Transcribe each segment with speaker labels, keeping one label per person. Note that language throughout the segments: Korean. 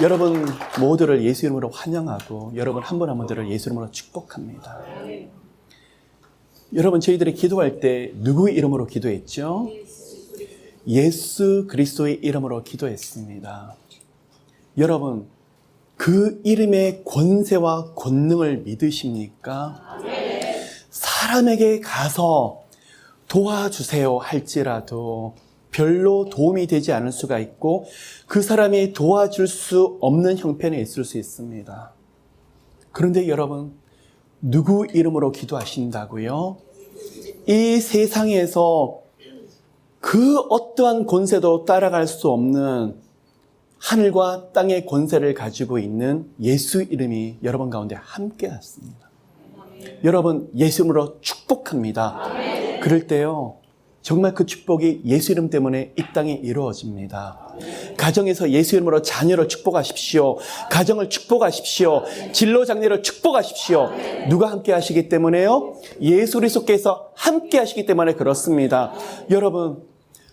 Speaker 1: 여러분 모두를 예수 이름으로 환영하고 여러분 한 분 한 분들을 예수 이름으로 축복합니다. 여러분 저희들이 기도할 때 누구의 이름으로 기도했죠? 예수 그리스도의 이름으로 기도했습니다. 여러분 그 이름의 권세와 권능을 믿으십니까? 사람에게 가서 도와주세요 할지라도 별로 도움이 되지 않을 수가 있고 그 사람이 도와줄 수 없는 형편에 있을 수 있습니다. 그런데 여러분 누구 이름으로 기도하신다고요? 이 세상에서 그 어떠한 권세도 따라갈 수 없는 하늘과 땅의 권세를 가지고 있는 예수 이름이 여러분 가운데 함께 왔습니다. 여러분 예수 이름으로 축복합니다. 그럴 때요 정말 그 축복이 예수 이름 때문에 이 땅에 이루어집니다. 가정에서 예수 이름으로 자녀를 축복하십시오. 가정을 축복하십시오. 진로 장래를 축복하십시오. 누가 함께 하시기 때문에요? 예수 그리스도께서 함께 하시기 때문에 그렇습니다. 여러분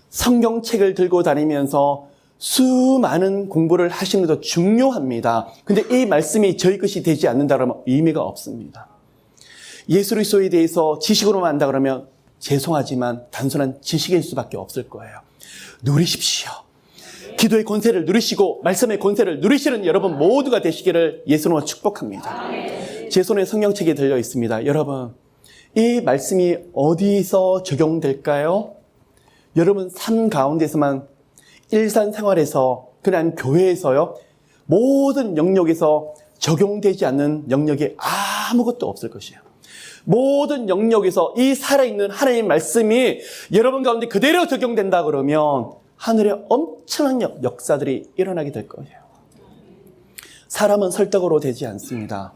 Speaker 1: 성경책을 들고 다니면서 수많은 공부를 하시는 것도 중요합니다. 근데 이 말씀이 저희 것이 되지 않는다 그러면 의미가 없습니다. 예수 그리스도에 대해서 지식으로만 안다 그러면 죄송하지만 단순한 지식일 수밖에 없을 거예요. 누리십시오. 기도의 권세를 누리시고 말씀의 권세를 누리시는 여러분 모두가 되시기를 예수님으로 축복합니다. 제 손에 성경책이 들려 있습니다. 여러분 이 말씀이 어디서 적용될까요? 여러분 삶 가운데서만 일상생활에서 그냥 교회에서요 모든 영역에서 적용되지 않는 영역이 아무것도 없을 것이에요. 모든 영역에서 이 살아있는 하나님의 말씀이 여러분 가운데 그대로 적용된다 그러면 하늘에 엄청난 역사들이 일어나게 될 거예요. 사람은 설득으로 되지 않습니다.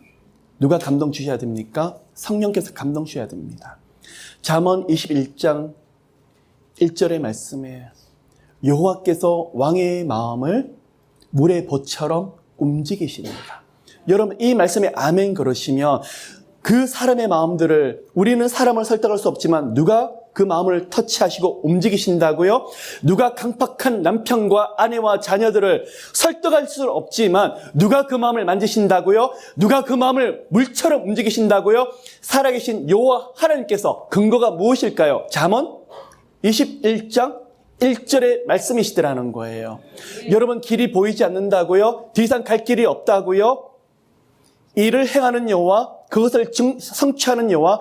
Speaker 1: 누가 감동 주셔야 됩니까? 성령께서 감동 주셔야 됩니다. 잠언 21장 1절의 말씀에 여호와께서 왕의 마음을 물의 보처럼 움직이십니다. 여러분 이 말씀에 아멘 그러시면 그 사람의 마음들을 우리는 사람을 설득할 수 없지만 누가 그 마음을 터치하시고 움직이신다고요? 누가 강팍한 남편과 아내와 자녀들을 설득할 수는 없지만 누가 그 마음을 만지신다고요? 누가 그 마음을 물처럼 움직이신다고요? 살아계신 여호와 하나님께서 근거가 무엇일까요? 잠언 21장 1절의 말씀이시더라는 거예요. 여러분 길이 보이지 않는다고요? 더 이상 갈 길이 없다고요? 이를 행하는 여호와 그것을 성취하는 여호와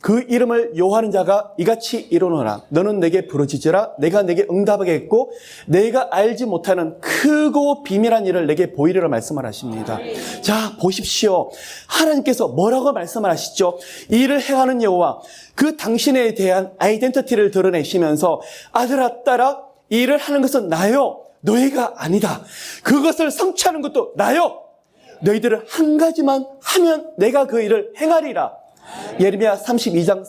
Speaker 1: 그 이름을 여호와하는 자가 이같이 이루노라. 너는 내게 부르짖으라. 내가 내게 응답하겠고 내가 알지 못하는 크고 비밀한 일을 내게 보이리라 말씀을 하십니다. 자 보십시오. 하나님께서 뭐라고 말씀을 하시죠? 이를 행하는 여호와 그 당신에 대한 아이덴티티를 드러내시면서 아들아 딸아 이 일을 하는 것은 나요. 너희가 아니다. 그것을 성취하는 것도 나요. 너희들은 한 가지만 하면 내가 그 일을 행하리라. 예레미야 32장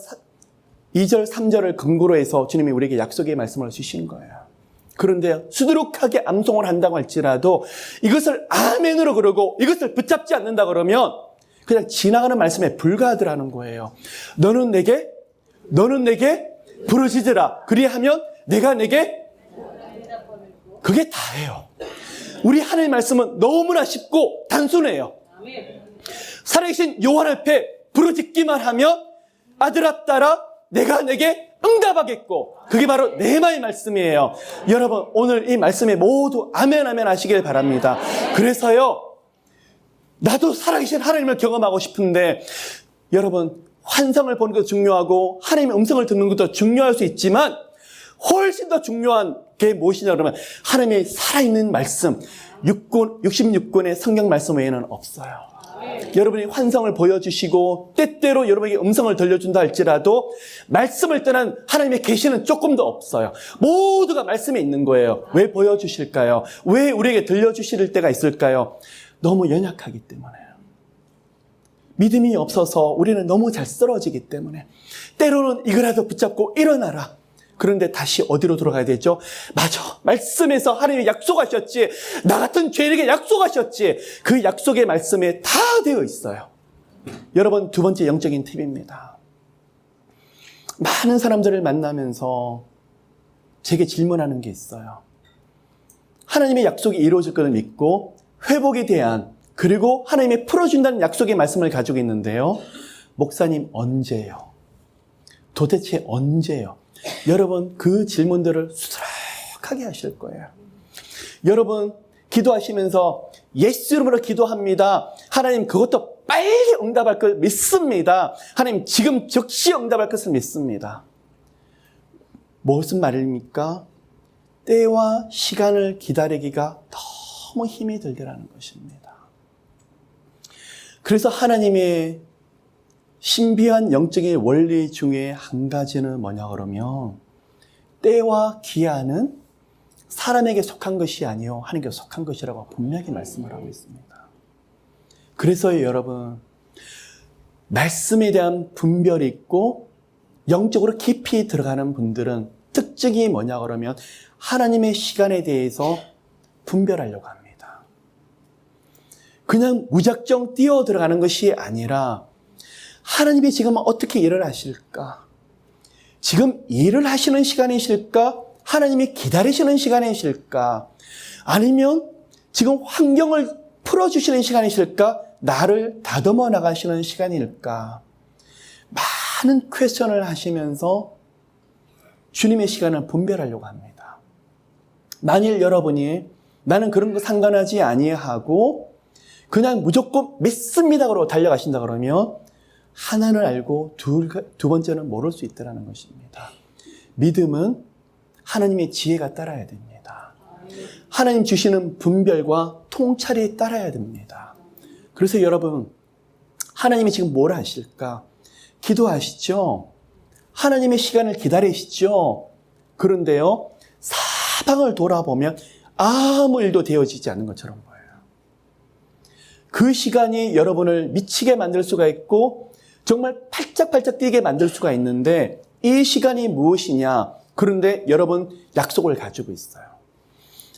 Speaker 1: 2절 3절을 근거로 해서 주님이 우리에게 약속의 말씀을 주신 거예요. 그런데 수두룩하게 암송을 한다고 할지라도 이것을 아멘으로 그러고 이것을 붙잡지 않는다 그러면 그냥 지나가는 말씀에 불과하더라는 거예요. 너는 내게 부르짖으라. 그리하면 내가 내게 그게 다예요. 우리 하나님의 말씀은 너무나 쉽고 단순해요. 살아계신 여호와 앞에 부르짖기만 하면 아들아 딸아 내가 내게 응답하겠고 그게 바로 네마의 말씀이에요. 여러분 오늘 이 말씀에 모두 아멘 아멘 하시길 바랍니다. 그래서요 나도 살아계신 하나님을 경험하고 싶은데 여러분 환상을 보는 것도 중요하고 하나님의 음성을 듣는 것도 중요할 수 있지만 훨씬 더 중요한 게 무엇이냐 그러면 하나님의 살아있는 말씀 66권의 성경 말씀 외에는 없어요. 여러분이 환상을 보여주시고 때때로 여러분에게 음성을 들려준다 할지라도 말씀을 떠난 하나님의 계시는 조금 더 없어요. 모두가 말씀에 있는 거예요. 왜 보여주실까요? 왜 우리에게 들려주실 때가 있을까요? 너무 연약하기 때문에요. 믿음이 없어서 우리는 너무 잘 쓰러지기 때문에 때로는 이거라도 붙잡고 일어나라. 그런데 다시 어디로 돌아가야 되죠? 맞아. 말씀에서 하나님이 약속하셨지. 나 같은 죄인에게 약속하셨지. 그 약속의 말씀에 다 되어 있어요. 여러분 두 번째 영적인 팁입니다. 많은 사람들을 만나면서 제게 질문하는 게 있어요. 하나님의 약속이 이루어질 것을 믿고 회복에 대한, 그리고 하나님이 풀어준다는 약속의 말씀을 가지고 있는데요. 목사님, 언제요? 도대체 언제요? 여러분, 그 질문들을 수두룩하게 하실 거예요. 여러분, 기도하시면서 예수 이름으로 기도합니다. 하나님, 그것도 빨리 응답할 걸 믿습니다. 하나님, 지금 즉시 응답할 것을 믿습니다. 무슨 말입니까? 때와 시간을 기다리기가 너무 힘이 들더라는 것입니다. 그래서 하나님의 신비한 영적인 원리 중에 한 가지는 뭐냐 그러면, 때와 기한은 사람에게 속한 것이 아니요 하나님께 속한 것이라고 분명히 말씀을 하고 있습니다. 그래서 여러분, 말씀에 대한 분별이 있고 영적으로 깊이 들어가는 분들은 특징이 뭐냐 그러면 하나님의 시간에 대해서 분별하려고 합니다. 그냥 무작정 뛰어 들어가는 것이 아니라 하나님이 지금 어떻게 일을 하실까? 지금 일을 하시는 시간이실까? 하나님이 기다리시는 시간이실까? 아니면 지금 환경을 풀어주시는 시간이실까? 나를 다듬어 나가시는 시간일까? 많은 퀘스천을 하시면서 주님의 시간을 분별하려고 합니다. 만일 여러분이 나는 그런 거 상관하지 아니하고 그냥 무조건 믿습니다로 달려가신다 그러면 하나는 알고 두 번째는 모를 수 있다는 것입니다. 믿음은 하나님의 지혜가 따라야 됩니다. 하나님 주시는 분별과 통찰이 따라야 됩니다. 그래서 여러분, 하나님이 지금 뭘 하실까? 기도하시죠? 하나님의 시간을 기다리시죠? 그런데요, 사방을 돌아보면 아무 일도 되어지지 않는 것처럼 보여요. 그 시간이 여러분을 미치게 만들 수가 있고 정말 팔짝팔짝 뛰게 만들 수가 있는데, 이 시간이 무엇이냐? 그런데 여러분, 약속을 가지고 있어요.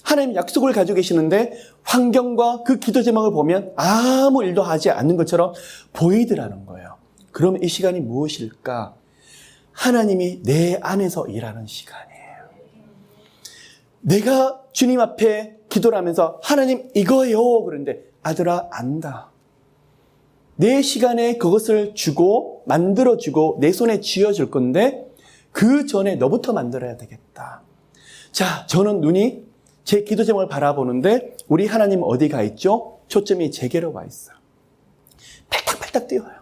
Speaker 1: 하나님 약속을 가지고 계시는데 환경과 그 기도 제목을 보면 아무 일도 하지 않는 것처럼 보이더라는 거예요. 그럼 이 시간이 무엇일까? 하나님이 내 안에서 일하는 시간이에요. 내가 주님 앞에 기도를 하면서 하나님 이거요 그런데 아들아 안다. 내 시간에 그것을 주고 만들어주고 내 손에 쥐어줄 건데 그 전에 너부터 만들어야 되겠다. 자, 저는 눈이 제 기도 제목을 바라보는데 우리 하나님 어디 가 있죠? 초점이 제게로 와 있어요. 팔딱팔딱 뛰어요.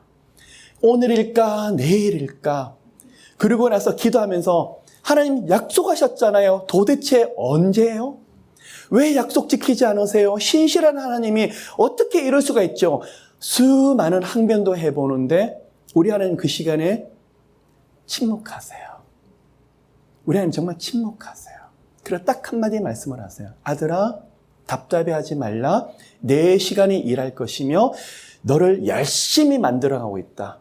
Speaker 1: 오늘일까 내일일까. 그러고 나서 기도하면서 하나님 약속하셨잖아요. 도대체 언제요? 왜 약속 지키지 않으세요? 신실한 하나님이 어떻게 이럴 수가 있죠? 수많은 항변도 해보는데 우리 하나님 그 시간에 침묵하세요. 우리 하나님 정말 침묵하세요. 그래서 딱 한마디 말씀을 하세요. 아들아, 답답해하지 말라. 내 시간이 일할 것이며 너를 열심히 만들어가고 있다.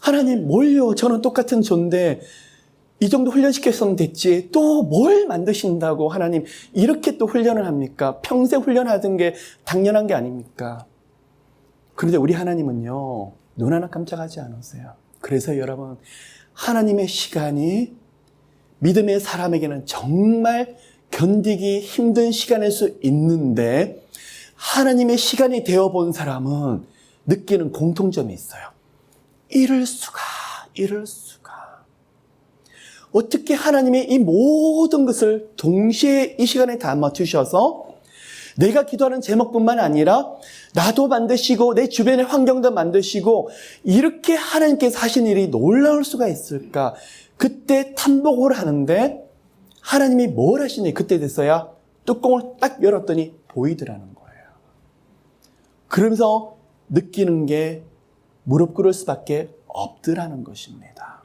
Speaker 1: 하나님 뭘요? 저는 똑같은 존재. 이 정도 훈련시켰으면 됐지. 또 뭘 만드신다고 하나님 이렇게 또 훈련을 합니까? 평생 훈련하던 게 당연한 게 아닙니까? 그런데 우리 하나님은요, 눈 하나 깜짝하지 않으세요. 그래서 여러분, 하나님의 시간이 믿음의 사람에게는 정말 견디기 힘든 시간일 수 있는데 하나님의 시간이 되어본 사람은 느끼는 공통점이 있어요. 이럴 수가. 어떻게 하나님이 이 모든 것을 동시에 이 시간에 다 맞추셔서 내가 기도하는 제목뿐만 아니라 나도 만드시고 내 주변의 환경도 만드시고 이렇게 하나님께서 하신 일이 놀라울 수가 있을까? 그때 탐복을 하는데 하나님이 뭘 하시니 그때 됐어야 뚜껑을 딱 열었더니 보이더라는 거예요. 그러면서 느끼는 게 무릎 꿇을 수밖에 없더라는 것입니다.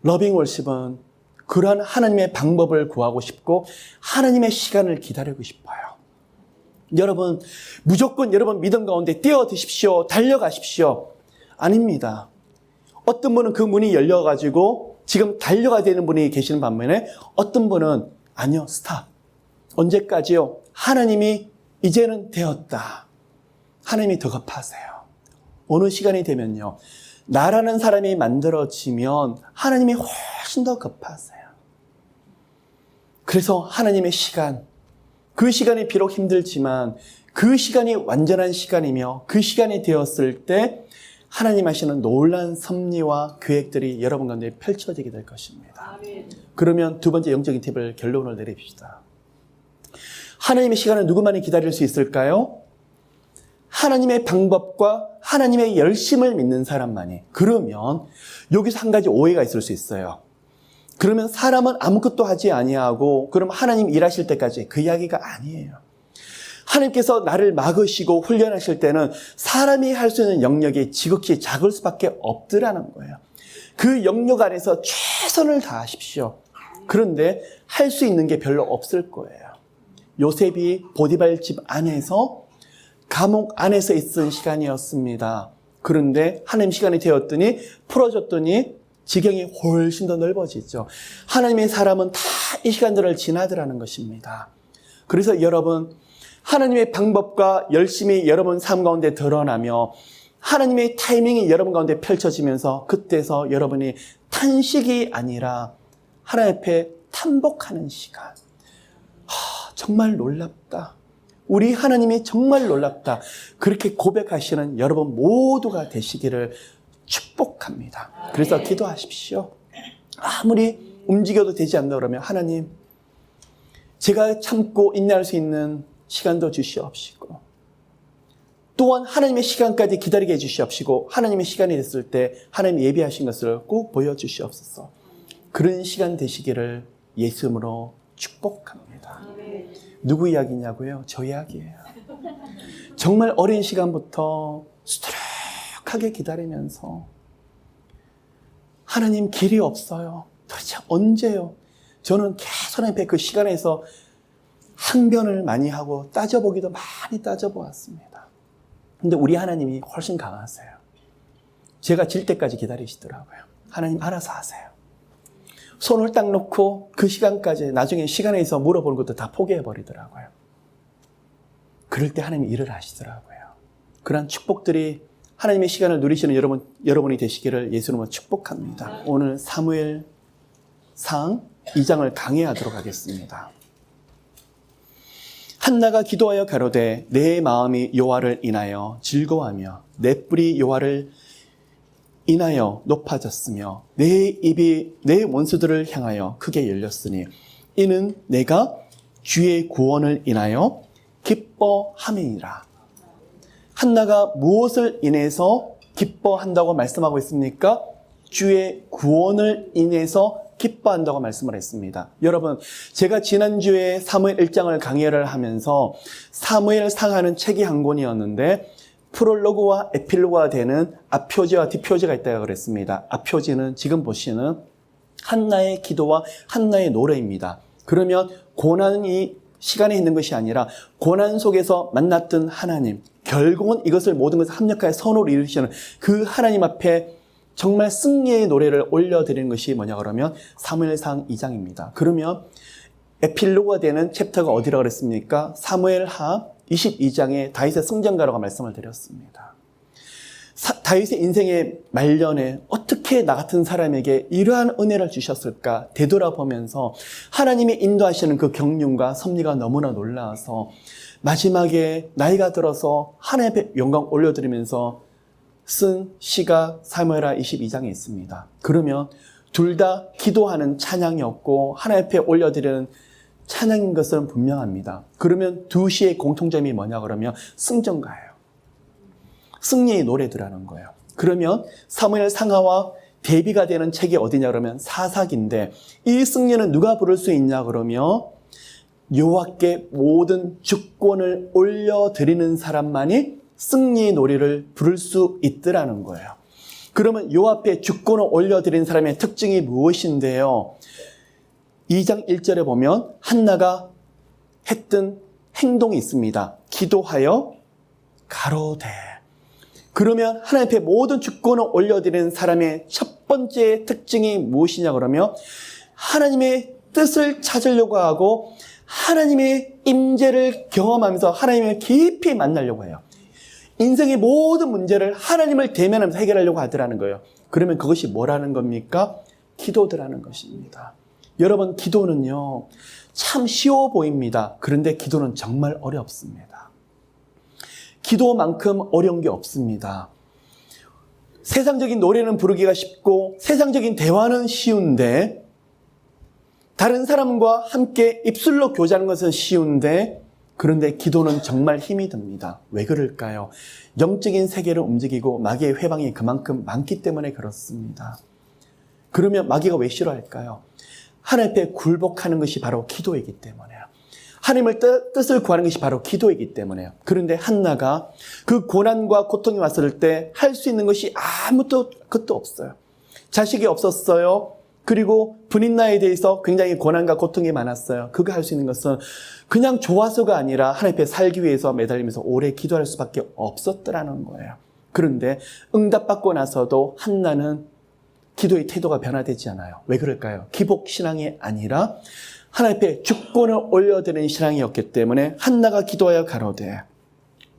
Speaker 1: 러빙 월십은 그러한 하나님의 방법을 구하고 싶고 하나님의 시간을 기다리고 싶어요. 여러분, 무조건 여러분 믿음 가운데 뛰어드십시오. 달려가십시오. 아닙니다. 어떤 분은 그 문이 열려가지고 지금 달려가야 되는 분이 계시는 반면에 어떤 분은 아니요, 스탑. 언제까지요? 하나님이 이제는 되었다. 하나님이 더 급하세요. 어느 시간이 되면요, 나라는 사람이 만들어지면 하나님이 훨씬 더 급하세요. 그래서 하나님의 시간, 그 시간이 비록 힘들지만 그 시간이 완전한 시간이며 그 시간이 되었을 때 하나님 하시는 놀라운 섭리와 계획들이 여러분 가운데 펼쳐지게 될 것입니다. 그러면 두 번째 영적인 팁을 결론을 내립시다. 하나님의 시간을 누구만이 기다릴 수 있을까요? 하나님의 방법과 하나님의 열심을 믿는 사람만이. 그러면 여기서 한 가지 오해가 있을 수 있어요. 그러면 사람은 아무것도 하지 아니하고 그럼 하나님 일하실 때까지, 그 이야기가 아니에요. 하나님께서 나를 막으시고 훈련하실 때는 사람이 할 수 있는 영역이 지극히 작을 수밖에 없더라는 거예요. 그 영역 안에서 최선을 다하십시오. 그런데 할 수 있는 게 별로 없을 거예요. 요셉이 보디발 집 안에서 감옥 안에서 있은 시간이었습니다. 그런데 하나님 시간이 되었더니 풀어줬더니 지경이 훨씬 더 넓어지죠. 하나님의 사람은 다 이 시간들을 지나더라는 것입니다. 그래서 여러분, 하나님의 방법과 열심히 여러분 삶 가운데 드러나며 하나님의 타이밍이 여러분 가운데 펼쳐지면서 그때서 여러분이 탄식이 아니라 하나님 앞에 탄복하는 시간. 정말 놀랍다. 우리 하나님이 정말 놀랍다. 그렇게 고백하시는 여러분 모두가 되시기를 축복합니다. 그래서 기도하십시오. 아무리 움직여도 되지 않는다 그러면 하나님, 제가 참고 인내할 수 있는 시간도 주시옵시고 또한 하나님의 시간까지 기다리게 해주시옵시고 하나님의 시간이 됐을 때 하나님이 예비하신 것을 꼭 보여주시옵소서. 그런 시간 되시기를 예수 이름으로 축복합니다. 누구 이야기냐고요? 저 이야기예요. 정말 어린 시간부터 수두룩하게 기다리면서 하나님 길이 없어요. 도대체 언제요? 저는 계속 하나님 앞에 그 시간에서 항변을 많이 하고 따져보기도 많이 따져보았습니다. 근데 우리 하나님이 훨씬 강하세요. 제가 질 때까지 기다리시더라고요. 하나님 알아서 하세요. 손을 딱 놓고 그 시간까지 나중에 시간에서 물어보는 것도 다 포기해버리더라고요. 그럴 때 하나님이 일을 하시더라고요. 그러한 축복들이 하나님의 시간을 누리시는 여러분이 되시기를 예수님으로 축복합니다. 오늘 사무엘상 2장을 강해하도록 하겠습니다. 한나가 기도하여 가로되 내 마음이 여호와를 인하여 즐거워하며 내 뿔이 여호와를 인하여 높아졌으며 내 입이 내 원수들을 향하여 크게 열렸으니 이는 내가 주의 구원을 인하여 기뻐함이니라. 한나가 무엇을 인해서 기뻐한다고 말씀하고 있습니까? 주의 구원을 인해서 기뻐한다고 말씀을 했습니다. 여러분, 제가 지난주에 사무엘 1장을 강의를 하면서 사무엘상 하는 책이 한 권이었는데 프롤로그와 에필로그가 되는 앞표지와 뒷표지가 있다고 그랬습니다. 앞표지는 지금 보시는 한나의 기도와 한나의 노래입니다. 그러면 고난이 시간에 있는 것이 아니라 고난 속에서 만났던 하나님, 결국은 이것을 모든 것을 합력하여 선으로 이루시는 그 하나님 앞에 정말 승리의 노래를 올려드리는 것이 뭐냐 그러면 사무엘상 2장입니다. 그러면 에필로그가 되는 챕터가 어디라고 그랬습니까? 사무엘하 22장에 다윗의 승전가라고 말씀을 드렸습니다. 다윗의 인생의 말년에 어떻게 나 같은 사람에게 이러한 은혜를 주셨을까 되돌아보면서 하나님이 인도하시는 그 경륜과 섭리가 너무나 놀라워서 마지막에 나이가 들어서 하나님 앞에 영광 올려드리면서 쓴 시가 사무엘하 22장에 있습니다. 그러면 둘 다 기도하는 찬양이었고 하나님 앞에 올려드리는 찬양인 것은 분명합니다. 그러면 두 시의 공통점이 뭐냐 그러면 승전가예요. 승리의 노래들하는 거예요. 그러면 사무엘 상하와 대비가 되는 책이 어디냐 그러면 사사기인데 이 승리는 누가 부를 수 있냐 그러면 여호와께 모든 주권을 올려드리는 사람만이 승리의 노래를 부를 수 있더라는 거예요. 그러면 요 앞에 주권을 올려드린 사람의 특징이 무엇인데요? 2장 1절에 보면 한나가 했던 행동이 있습니다. 기도하여 가로되. 그러면 하나님 앞에 모든 주권을 올려드리는 사람의 첫 번째 특징이 무엇이냐 그러면 하나님의 뜻을 찾으려고 하고 하나님의 임재를 경험하면서 하나님을 깊이 만나려고 해요. 인생의 모든 문제를 하나님을 대면하면서 해결하려고 하더라는 거예요. 그러면 그것이 뭐라는 겁니까? 기도더라는 것입니다. 여러분, 기도는요 참 쉬워 보입니다. 그런데 기도는 정말 어렵습니다. 기도만큼 어려운 게 없습니다. 세상적인 노래는 부르기가 쉽고 세상적인 대화는 쉬운데 다른 사람과 함께 입술로 교제하는 것은 쉬운데 그런데 기도는 정말 힘이 듭니다. 왜 그럴까요? 영적인 세계를 움직이고 마귀의 회방이 그만큼 많기 때문에 그렇습니다. 그러면 마귀가 왜 싫어할까요? 하나님 앞에 굴복하는 것이 바로 기도이기 때문에요. 하나님의 뜻을 구하는 것이 바로 기도이기 때문에요. 그런데 한나가 그 고난과 고통이 왔을 때 할 수 있는 것이 아무것도 없어요. 자식이 없었어요. 그리고 분인나에 대해서 굉장히 고난과 고통이 많았어요. 그가 할 수 있는 것은 그냥 좋아서가 아니라 하나님 앞에 살기 위해서 매달리면서 오래 기도할 수밖에 없었더라는 거예요. 그런데 응답받고 나서도 한나는 기도의 태도가 변화되지 않아요. 왜 그럴까요? 기복신앙이 아니라 하나님 앞에 주권을 올려드리는 신앙이었기 때문에 한나가 기도하여 가로되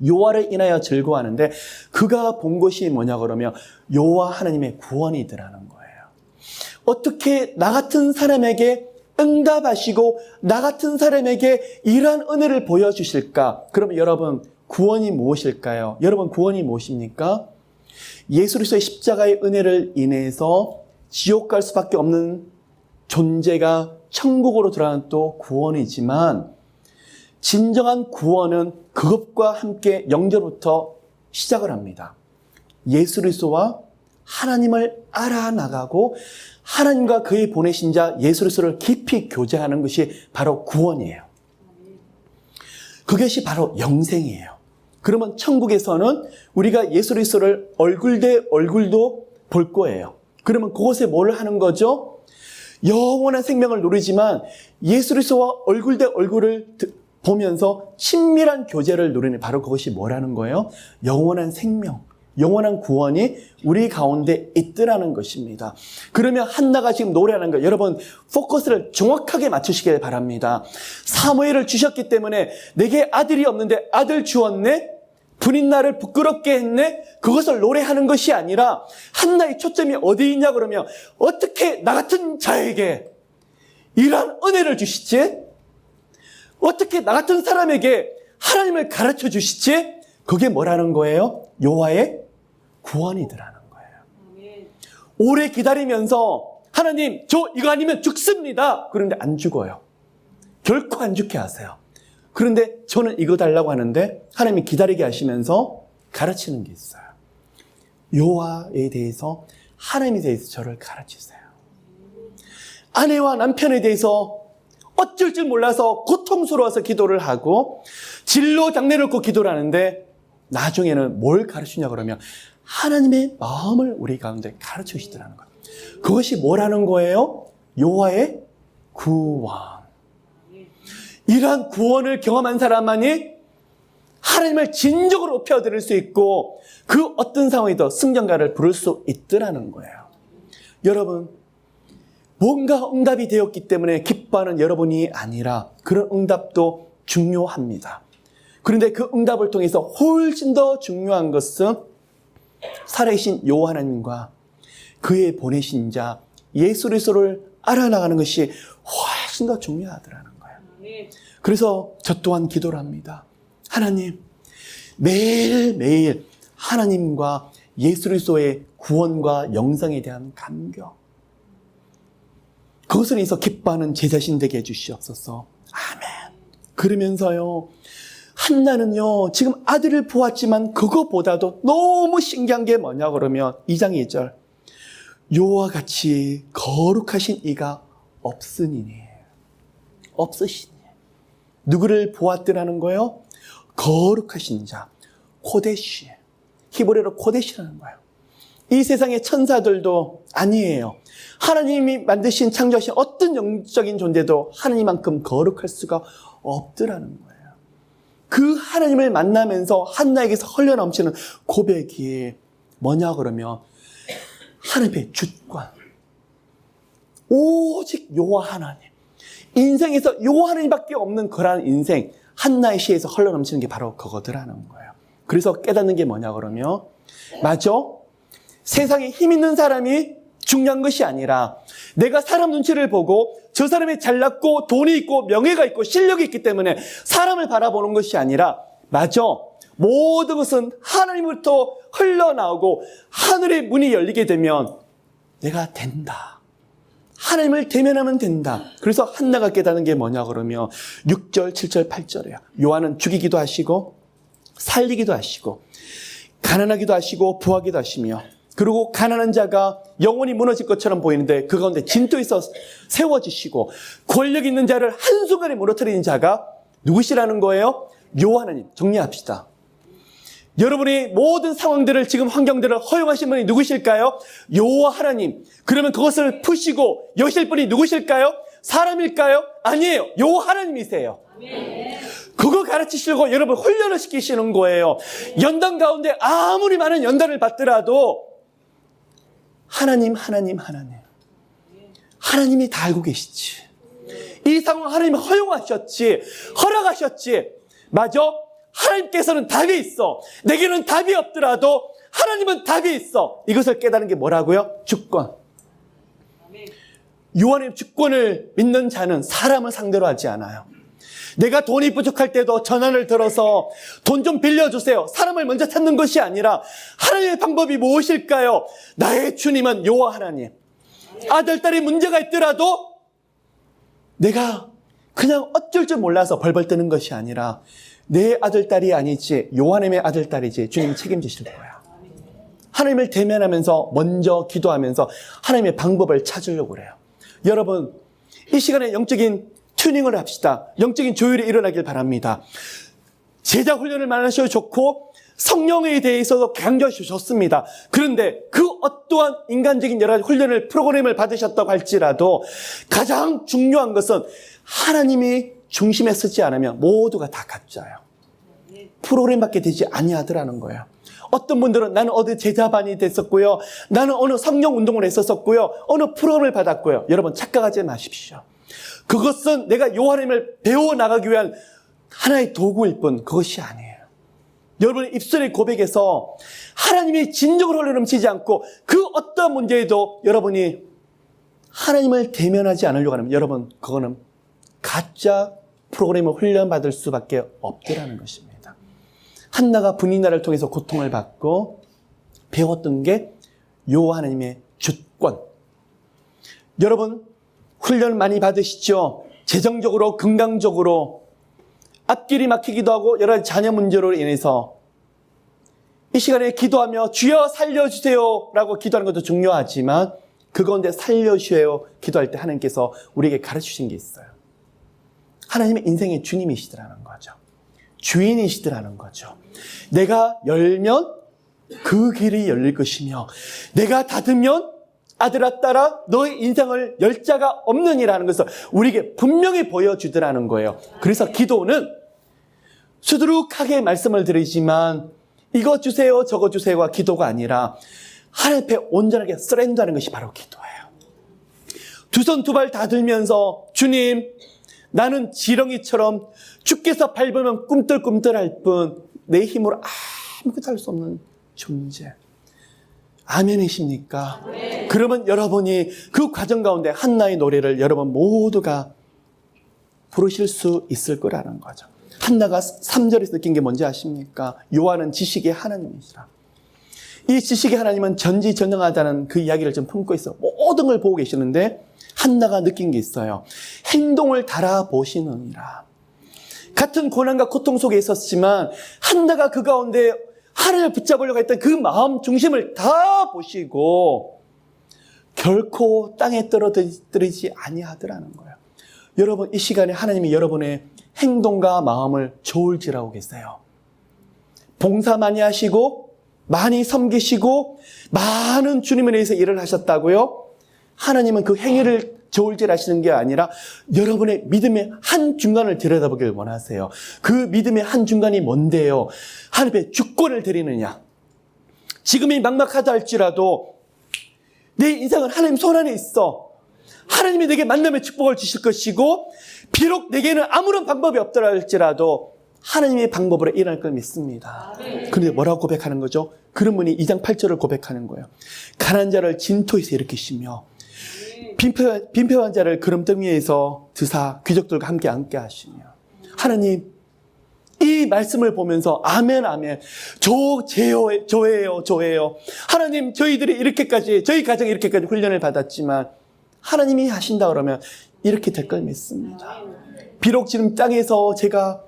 Speaker 1: 여호와를 인하여 즐거워하는데 그가 본 것이 뭐냐 그러면 여호와 하나님의 구원이더라는 거예요. 어떻게 나 같은 사람에게 응답하시고 나 같은 사람에게 이러한 은혜를 보여주실까? 그러면 여러분 구원이 무엇일까요? 여러분 구원이 무엇입니까? 예수 그리스도의 십자가의 은혜를 인해서 지옥 갈 수밖에 없는 존재가 천국으로 들어가는 또 구원이지만 진정한 구원은 그것과 함께 영절부터 시작을 합니다. 예수 그리스도와 하나님을 알아나가고 하나님과 그의 보내신 자 예수 그리스도를 깊이 교제하는 것이 바로 구원이에요. 그것이 바로 영생이에요. 그러면 천국에서는 우리가 예수 그리스도를 얼굴 대 얼굴도 볼 거예요. 그러면 그곳에 뭘 하는 거죠? 영원한 생명을 누리지만 예수 그리스도와 얼굴 대 얼굴을 보면서 친밀한 교제를 누리는 바로 그것이 뭐라는 거예요? 영원한 생명, 영원한 구원이 우리 가운데 있더라는 것입니다. 그러면 한나가 지금 노래하는 거 여러분 포커스를 정확하게 맞추시길 바랍니다. 사무엘을 주셨기 때문에 내게 아들이 없는데 아들 주었네? 분인 나를 부끄럽게 했네? 그것을 노래하는 것이 아니라 한나의 초점이 어디 있냐 그러면 어떻게 나 같은 자에게 이러한 은혜를 주시지? 어떻게 나 같은 사람에게 하나님을 가르쳐 주시지? 그게 뭐라는 거예요? 여호와의 구원이더라는 거예요. 오래 기다리면서 하나님 저 이거 아니면 죽습니다. 그런데 안 죽어요. 결코 안 죽게 하세요. 그런데 저는 이거 달라고 하는데 하나님이 기다리게 하시면서 가르치는 게 있어요. 여호와에 대해서 하나님에 대해서 저를 가르치세요. 아내와 남편에 대해서 어쩔 줄 몰라서 고통스러워서 기도를 하고 진로 장례를 놓고 기도를 하는데 나중에는 뭘 가르치냐 그러면 하나님의 마음을 우리 가운데 가르쳐 주시더라는 거예요. 그것이 뭐라는 거예요? 여호와의 구원. 이러한 구원을 경험한 사람만이 하나님을 진정으로 높여드릴 수 있고 그 어떤 상황에도 승전가를 부를 수 있더라는 거예요. 여러분 뭔가 응답이 되었기 때문에 기뻐하는 여러분이 아니라 그런 응답도 중요합니다. 그런데 그 응답을 통해서 훨씬 더 중요한 것은 살아계신 여호와 하나님과 그의 보내신 자 예수 그리스도를 알아나가는 것이 훨씬 더 중요하더라는 거예요. 그래서 저 또한 기도를 합니다. 하나님 매일매일 하나님과 예수 그리스도의 구원과 영생에 대한 감격 그것을 인해서 기뻐하는 제 자신 되게 해주시옵소서. 아멘. 그러면서요 한나는요 지금 아들을 보았지만 그것보다도 너무 신기한 게 뭐냐 그러면 2장 2절 여호와 같이 거룩하신 이가 없으니니 없으시니 누구를 보았더라는 거예요? 거룩하신 자 코데시 히브리어로 코데시라는 거예요. 이 세상의 천사들도 아니에요. 하나님이 만드신 창조하신 어떤 영적인 존재도 하나님만큼 거룩할 수가 없더라는 거예요. 그 하나님을 만나면서 한나에게서 흘러넘치는 고백이 뭐냐 그러면 하나님의 주권 오직 여호와 하나님 인생에서 여호와 하나님밖에 없는 그러한 인생 한나의 시에서 흘러넘치는 게 바로 그거더라는 거예요. 그래서 깨닫는 게 뭐냐 그러면 맞아 세상에 힘 있는 사람이 중요한 것이 아니라 내가 사람 눈치를 보고 저 사람이 잘났고 돈이 있고 명예가 있고 실력이 있기 때문에 사람을 바라보는 것이 아니라 맞아 모든 것은 하나님으로부터 흘러나오고 하늘의 문이 열리게 되면 내가 된다. 하나님을 대면하면 된다. 그래서 한나가 깨닫는 게 뭐냐 그러면 6절, 7절, 8절이에요. 요한은 죽이기도 하시고 살리기도 하시고 가난하기도 하시고 부하기도 하시며, 그리고 가난한 자가 영원히 무너질 것처럼 보이는데 그 가운데 진토에서 세워지시고 권력 있는 자를 한순간에 무너뜨리는 자가 누구시라는 거예요? 요하나님. 정리합시다. 여러분이 모든 상황들을, 지금 환경들을 허용하신 분이 누구실까요? 여호와 하나님. 그러면 그것을 푸시고 여실 분이 누구실까요? 사람일까요? 아니에요. 여호와 하나님이세요. 그거 가르치시려고 여러분 훈련을 시키시는 거예요. 연단 가운데 아무리 많은 연단을 받더라도 하나님이 다 알고 계시지. 이 상황 하나님이 허용하셨지, 허락하셨지. 맞아? 하나님께서는 답이 있어. 내게는 답이 없더라도 하나님은 답이 있어. 이것을 깨달은 게 뭐라고요? 주권. 요한의 주권을 믿는 자는 사람을 상대로 하지 않아요. 내가 돈이 부족할 때도 전화를 들어서 돈 좀 빌려주세요. 사람을 먼저 찾는 것이 아니라 하나님의 방법이 무엇일까요? 나의 주님은 여호와 하나님. 아들, 딸이 문제가 있더라도 내가 그냥 어쩔 줄 몰라서 벌벌 뜨는 것이 아니라 내 아들, 딸이 아니지 여호와님의 아들, 딸이지 주님이 책임지실 거야. 하나님을 대면하면서 먼저 기도하면서 하나님의 방법을 찾으려고 그래요. 여러분, 이 시간에 영적인 튜닝을 합시다. 영적인 조율이 일어나길 바랍니다. 제자 훈련을 많이 하셔도 좋고 성령에 대해서도 강조하셔도 좋습니다. 그런데 그 어떠한 인간적인 여러 가지 훈련을, 프로그램을 받으셨다고 할지라도 가장 중요한 것은 하나님이 중심에 서지 않으면 모두가 다 가짜예요. 프로그램밖에 되지 아니하더라는 거예요. 어떤 분들은 나는 어디 제자반이 됐었고요, 나는 어느 성령 운동을 했었고요, 어느 프로그램을 받았고요. 여러분 착각하지 마십시오. 그것은 내가 여호와님을 배워나가기 위한 하나의 도구일 뿐 그것이 아니에요. 여러분의 입술의 고백에서 하나님이 진정으로 흘러넘치지 않고 그 어떤 문제에도 여러분이 하나님을 대면하지 않으려고 하면 여러분 그거는 가짜 프로그램을 훈련받을 수밖에 없더라는 것입니다. 한나가 분이나를 통해서 고통을 받고 배웠던 게 여호와 하나님의 주권. 여러분 훈련 많이 받으시죠? 재정적으로, 건강적으로 앞길이 막히기도 하고 여러 가지 자녀 문제로 인해서 이 시간에 기도하며 주여 살려주세요 라고 기도하는 것도 중요하지만 그 가운데 살려주세요 기도할 때 하나님께서 우리에게 가르치신 게 있어요. 하나님의 인생의 주님이시더라는 거죠. 주인이시더라는 거죠. 내가 열면 그 길이 열릴 것이며 내가 닫으면 아들아 딸아 너의 인생을 열 자가 없느니라는 것을 우리에게 분명히 보여주더라는 거예요. 그래서 기도는 수두룩하게 말씀을 드리지만 이거 주세요 저거 주세요가 기도가 아니라 하나님 앞에 온전하게 서렌더하는 것이 바로 기도예요. 두 손 두 발 다 들면서 주님 나는 지렁이처럼 주께서 밟으면 꿈틀꿈틀할 뿐 내 힘으로 아무것도 할 수 없는 존재. 아멘이십니까? 네. 그러면 여러분이 그 과정 가운데 한나의 노래를 여러분 모두가 부르실 수 있을 거라는 거죠. 한나가 3절에서 느낀 게 뭔지 아십니까? 요한은 지식의 하나님이시라. 이 지식의 하나님은 전지전능하다는 그 이야기를 좀 품고 있어. 모든 걸 보고 계시는데 한나가 느낀 게 있어요. 행동을 달아보시느니라. 같은 고난과 고통 속에 있었지만 한나가 그 가운데 하나님을 붙잡으려고 했던 그 마음 중심을 다 보시고 결코 땅에 떨어뜨리지 아니하더라는 거예요. 여러분 이 시간에 하나님이 여러분의 행동과 마음을 저울질하고 계세요. 봉사 많이 하시고 많이 섬기시고 많은 주님을 위해서 일을 하셨다고요? 하나님은 그 행위를 저울질하시는 게 아니라 여러분의 믿음의 한 중간을 들여다보길 원하세요. 그 믿음의 한 중간이 뭔데요? 하나님의 주권을 드리느냐. 지금이 막막하다 할지라도 내 인생은 하나님 손 안에 있어. 하나님이 내게 만남의 축복을 주실 것이고 비록 내게는 아무런 방법이 없더라 할지라도 하나님의 방법으로 일어날 걸 믿습니다. 그런데 뭐라고 고백하는 거죠? 그런 분이 2장 8절을 고백하는 거예요. 가난한 자를 진토에서 일으키시며 빈패한 자를 그름덩이에서 드사 귀족들과 함께 앉게 하시며. 하나님, 이 말씀을 보면서 아멘 아멘 저예요. 하나님 저희들이 이렇게까지 저희 가정이 이렇게까지 훈련을 받았지만 하나님이 하신다 그러면 이렇게 될 걸 믿습니다. 비록 지금 땅에서 제가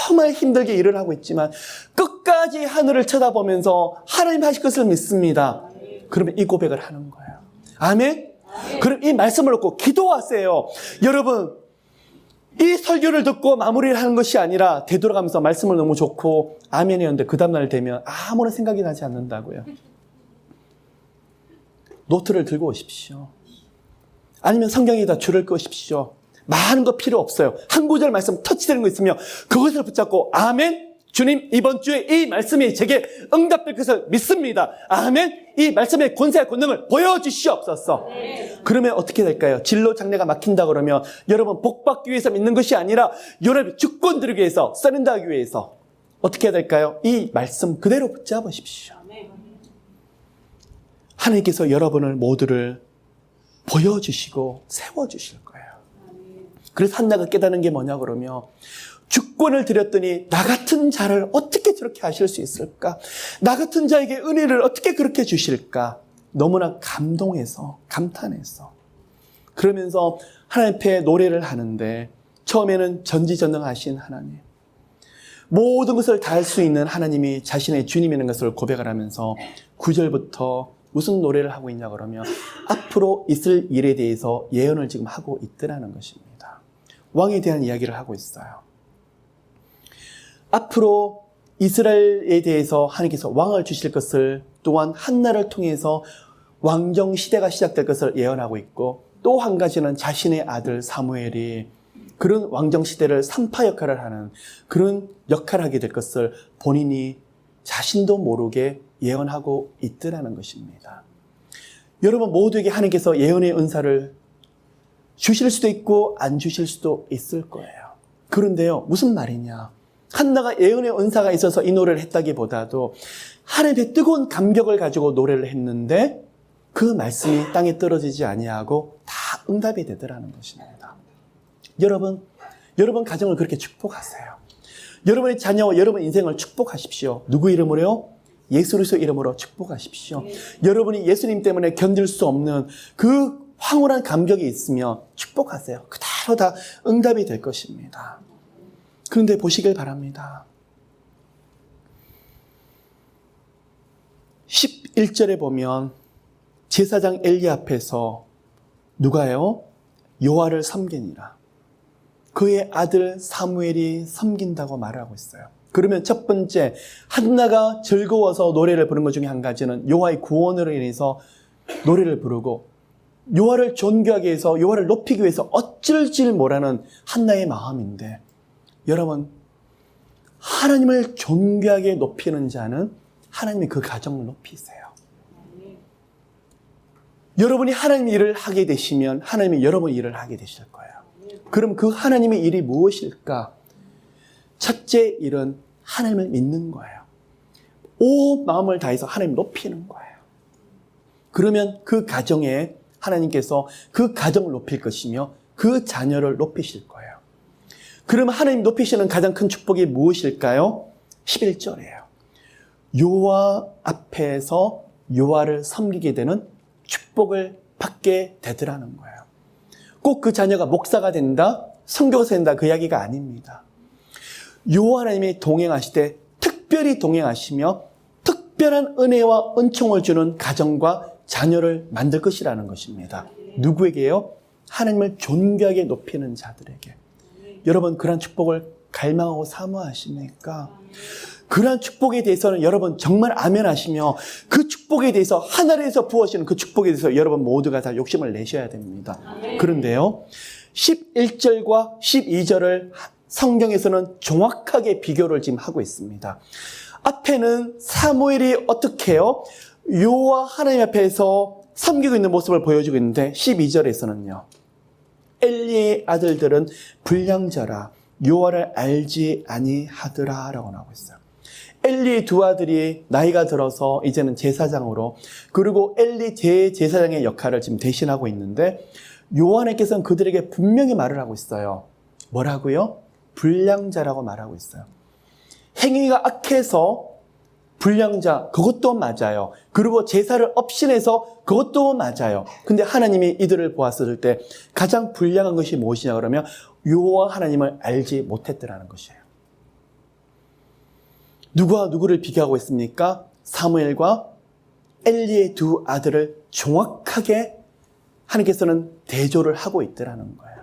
Speaker 1: 정말 힘들게 일을 하고 있지만 끝까지 하늘을 쳐다보면서 하나님 하실 것을 믿습니다. 그러면 이 고백을 하는 거예요. 아멘? 그럼 이 말씀을 놓고 기도하세요. 여러분, 이 설교를 듣고 마무리를 하는 것이 아니라 되돌아가면서 말씀을 너무 좋고 아멘이었는데 그 다음날 되면 아무런 생각이 나지 않는다고요. 노트를 들고 오십시오. 아니면 성경에다 줄을 끄십시오. 많은 거 필요 없어요. 한 구절 말씀 터치되는 거 있으면 그것을 붙잡고 아멘, 주님 이번 주에 이 말씀이 제게 응답될 것을 믿습니다. 아멘, 이 말씀의 권세와 권능을 보여주시옵소서. 그러면 어떻게 될까요? 진로 장래가 막힌다 그러면 여러분 복받기 위해서 믿는 것이 아니라 여러분 주권 드리기 위해서 서렌더하기 위해서 어떻게 해야 될까요? 이 말씀 그대로 붙잡으십시오. 하나님께서 여러분을 모두를 보여주시고 세워주실 거예요. 그래서 한나가 깨닫는 게 뭐냐 그러면 주권을 드렸더니 나 같은 자를 어떻게 저렇게 하실 수 있을까? 나 같은 자에게 은혜를 어떻게 그렇게 주실까? 너무나 감동해서 감탄해서 그러면서 하나님 앞에 노래를 하는데 처음에는 전지전능하신 하나님, 모든 것을 다 할 수 있는 하나님이 자신의 주님이라는 것을 고백을 하면서 9절부터 무슨 노래를 하고 있냐 그러면 앞으로 있을 일에 대해서 예언을 지금 하고 있더라는 것입니다. 왕에 대한 이야기를 하고 있어요. 앞으로 이스라엘에 대해서 하나님께서 왕을 주실 것을 또한 한나를 통해서 왕정 시대가 시작될 것을 예언하고 있고 또 한 가지는 자신의 아들 사무엘이 그런 왕정 시대를 산파 역할을 하는 그런 역할을 하게 될 것을 본인이 자신도 모르게 예언하고 있더라는 것입니다. 여러분 모두에게 하나님께서 예언의 은사를 주실 수도 있고 안 주실 수도 있을 거예요. 그런데요, 무슨 말이냐? 한나가 예언의 은사가 있어서 이 노래를 했다기보다도 하나님의 뜨거운 감격을 가지고 노래를 했는데 그 말씀이 땅에 떨어지지 아니하고 다 응답이 되더라는 것입니다. 여러분 가정을 그렇게 축복하세요. 여러분의 자녀와 여러분 인생을 축복하십시오. 누구 이름으로요? 예수 그리스도 이름으로 축복하십시오. 여러분이 예수님 때문에 견딜 수 없는 그 황홀한 감격이 있으면 축복하세요. 그대로 다 응답이 될 것입니다. 그런데 보시길 바랍니다. 11절에 보면 제사장 엘리 앞에서 누가요? 여호와를 섬기니라. 그의 아들 사무엘이 섬긴다고 말하고 있어요. 그러면 첫 번째 한나가 즐거워서 노래를 부른 것 중에 한 가지는 여호와의 구원으로 인해서 노래를 부르고 여호와를 존귀하게 해서 여호와를 높이기 위해서 어쩔 줄 모르는 한나의 마음인데 여러분 하나님을 존귀하게 높이는 자는 하나님이 그 가정을 높이세요. 여러분이 하나님의 일을 하게 되시면 하나님이 여러분 일을 하게 되실 거예요. 그럼 그 하나님의 일이 무엇일까? 첫째 일은 하나님을 믿는 거예요. 온 마음을 다해서 하나님을 높이는 거예요. 그러면 그 가정에 하나님께서 그 가정을 높일 것이며 그 자녀를 높이실 거예요. 그러면 하나님 높이시는 가장 큰 축복이 무엇일까요? 11절이에요. 여호와 앞에서 여호와를 섬기게 되는 축복을 받게 되더라는 거예요. 꼭 그 자녀가 목사가 된다, 선교사 된다 그 이야기가 아닙니다. 여호와 하나님이 동행하실 때 특별히 동행하시며 특별한 은혜와 은총을 주는 가정과 자녀를 만들 것이라는 것입니다. 누구에게요? 하나님을 존귀하게 높이는 자들에게. 여러분 그런 축복을 갈망하고 사모하십니까? 그러한 축복에 대해서는 여러분 정말 아멘 하시며 그 축복에 대해서 하늘에서 부어지는 그 축복에 대해서 여러분 모두가 다 욕심을 내셔야 됩니다. 그런데요 11절과 12절을 성경에서는 정확하게 비교를 지금 하고 있습니다. 앞에는 사무엘이 어떻게 해요? 여호와 하나님 앞에서 섬기고 있는 모습을 보여주고 있는데 12절에서는요 엘리의 아들들은 불량자라 여호와를 알지 아니하더라 라고 나오고 있어요. 엘리의 두 아들이 나이가 들어서 이제는 제사장으로 그리고 엘리 제사장의 역할을 지금 대신하고 있는데 여호와 하나님께서는 그들에게 분명히 말을 하고 있어요. 뭐라고요? 불량자라고 말하고 있어요. 행위가 악해서 불량자, 그것도 맞아요. 그리고 제사를 업신해서 그것도 맞아요. 근데 하나님이 이들을 보았을 때 가장 불량한 것이 무엇이냐 그러면 여호와 하나님을 알지 못했더라는 것이에요. 누가 누구를 비교하고 있습니까? 사무엘과 엘리의 두 아들을 정확하게 하나님께서는 대조를 하고 있더라는 거예요.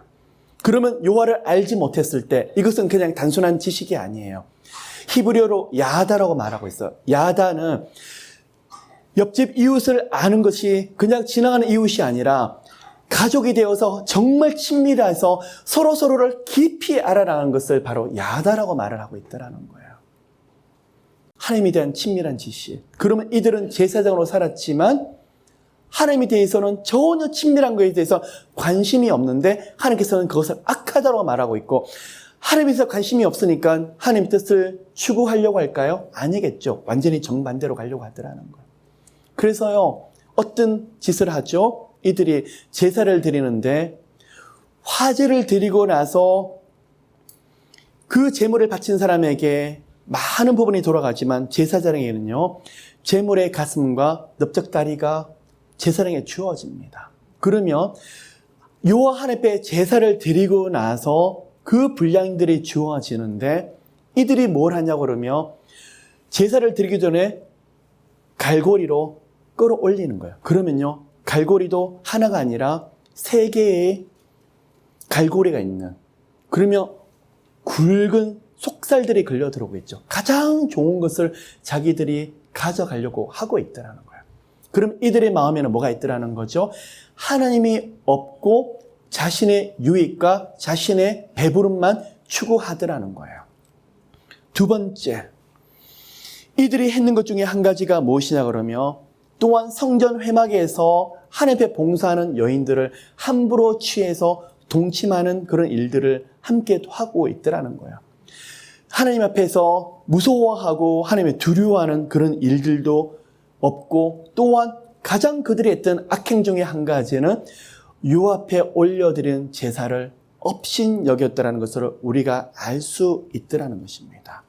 Speaker 1: 그러면 여호와를 알지 못했을 때 이것은 그냥 단순한 지식이 아니에요. 히브리어로 야다라고 말하고 있어요. 야다는 옆집 이웃을 아는 것이 그냥 지나가는 이웃이 아니라 가족이 되어서 정말 친밀해서 서로서로를 깊이 알아나가는 것을 바로 야다라고 말을 하고 있다는 거예요. 하나님에 대한 친밀한 지식. 그러면 이들은 제사장으로 살았지만 하나님에 대해서는 전혀 친밀한 것에 대해서 관심이 없는데 하나님께서는 그것을 악하다고 말하고 있고 하나님에서 관심이 없으니까 하나님의 뜻을 추구하려고 할까요? 아니겠죠. 완전히 정반대로 가려고 하더라는 거예요. 그래서요, 어떤 짓을 하죠? 이들이 제사를 드리는데 화제를 드리고 나서 그 제물을 바친 사람에게 많은 부분이 돌아가지만 제사장에게는요, 제물의 가슴과 넓적다리가 제사장에게 주어집니다. 그러면 여호와 하나님 앞에 제사를 드리고 나서 그 분량들이 주어지는데 이들이 뭘 하냐고 그러면 제사를 드리기 전에 갈고리로 끌어올리는 거예요. 그러면요, 갈고리도 하나가 아니라 3개의 갈고리가 있는, 그러면 굵은 속살들이 걸려 들어오고 있죠. 가장 좋은 것을 자기들이 가져가려고 하고 있더라는 거예요. 그럼 이들의 마음에는 뭐가 있더라는 거죠? 하나님이 없고 자신의 유익과 자신의 배부름만 추구하더라는 거예요. 두 번째, 이들이 했는 것 중에 한 가지가 무엇이냐 그러면 또한 성전 회막에서 하나님 앞에 봉사하는 여인들을 함부로 취해서 동침하는 그런 일들을 함께 하고 있더라는 거예요. 하나님 앞에서 무서워하고 하나님을 두려워하는 그런 일들도 없고 또한 가장 그들이 했던 악행 중에 한 가지는 요 앞에 올려드린 제사를 업신여겼다는 것을 우리가 알 수 있더라는 것입니다.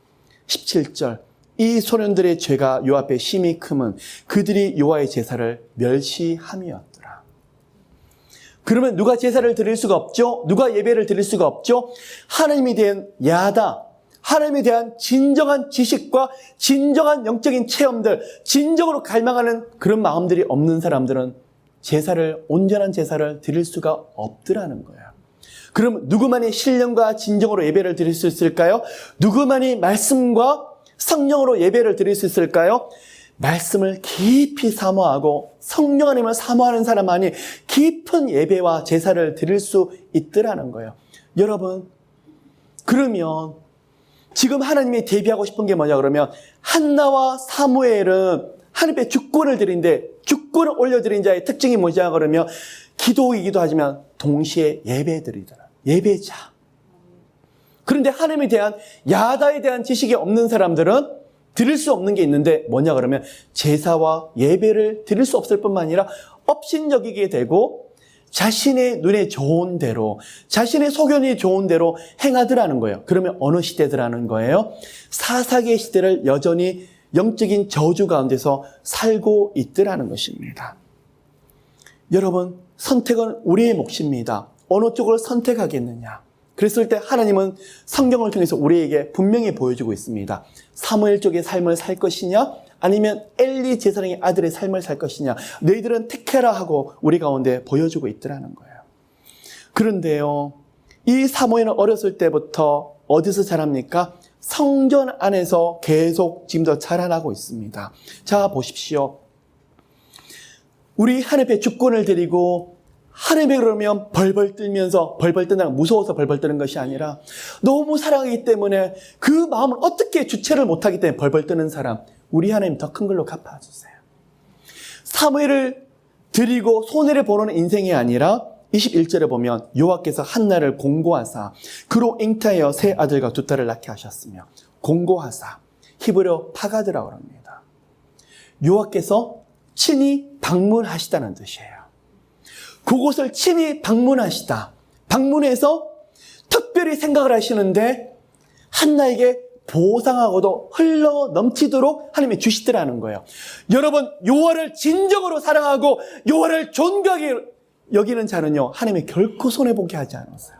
Speaker 1: 17절, 이 소년들의 죄가 요 앞에 심히 크면 그들이 여호와의 제사를 멸시함이었더라. 그러면 누가 제사를 드릴 수가 없죠? 누가 예배를 드릴 수가 없죠? 하나님에 대한 야다, 하나님에 대한 진정한 지식과 진정한 영적인 체험들, 진정으로 갈망하는 그런 마음들이 없는 사람들은 온전한 제사를 드릴 수가 없더라는 거예요. 그럼 누구만이 신령과 진정으로 예배를 드릴 수 있을까요? 누구만이 말씀과 성령으로 예배를 드릴 수 있을까요? 말씀을 깊이 사모하고 성령 하나님을 사모하는 사람만이 깊은 예배와 제사를 드릴 수 있더라는 거예요. 여러분, 그러면 지금 하나님이 대비하고 싶은 게 뭐냐 그러면 한나와 사무엘은 하나님의 주권을 드린데 주권을 올려드린 자의 특징이 뭐냐 그러면 기도이기도 하지만 동시에 예배드리더라. 예배자. 그런데 하나님에 대한 야다에 대한 지식이 없는 사람들은 드릴 수 없는 게 있는데 뭐냐 그러면 제사와 예배를 드릴 수 없을 뿐만 아니라 업신여기게 되고 자신의 눈에 좋은 대로 자신의 소견이 좋은 대로 행하더라는 거예요. 그러면 어느 시대더라는 거예요? 사사기의 시대를 여전히 영적인 저주 가운데서 살고 있더라는 것입니다. 여러분, 선택은 우리의 몫입니다. 어느 쪽을 선택하겠느냐? 그랬을 때 하나님은 성경을 통해서 우리에게 분명히 보여주고 있습니다. 사무엘 쪽의 삶을 살 것이냐? 아니면 엘리 제사장의 아들의 삶을 살 것이냐? 너희들은 택해라 하고 우리 가운데 보여주고 있더라는 거예요. 그런데요, 이 사무엘은 어렸을 때부터 어디서 자랍니까? 성전 안에서 계속 지금도 자라나고 있습니다. 자, 보십시오. 우리 하나님 앞에 주권을 드리고 하나님의 그러면 벌벌 떨면서 벌벌 뜬다는 무서워서 벌벌 뜨는 것이 아니라 너무 사랑하기 때문에 그 마음을 어떻게 주체를 못하기 때문에 벌벌 뜨는 사람, 우리 하나님 더 큰 걸로 갚아주세요. 사무엘을 드리고 손해를 보는 인생이 아니라 21절에 보면 여호와께서 한나를 공고하사 그로 잉태하여 세 아들과 두 딸을 낳게 하셨으며, 공고하사 히브리어 파가드라고 합니다. 여호와께서 친히 방문하시다는 뜻이에요. 그곳을 친히 방문하시다. 방문해서 특별히 생각을 하시는데 한나에게 보상하고도 흘러 넘치도록 하나님이 주시더라는 거예요. 여러분, 요아를 진정으로 사랑하고 요아를 존귀하게 여기는 자는요, 하나님이 결코 손해보게 하지 않았어요.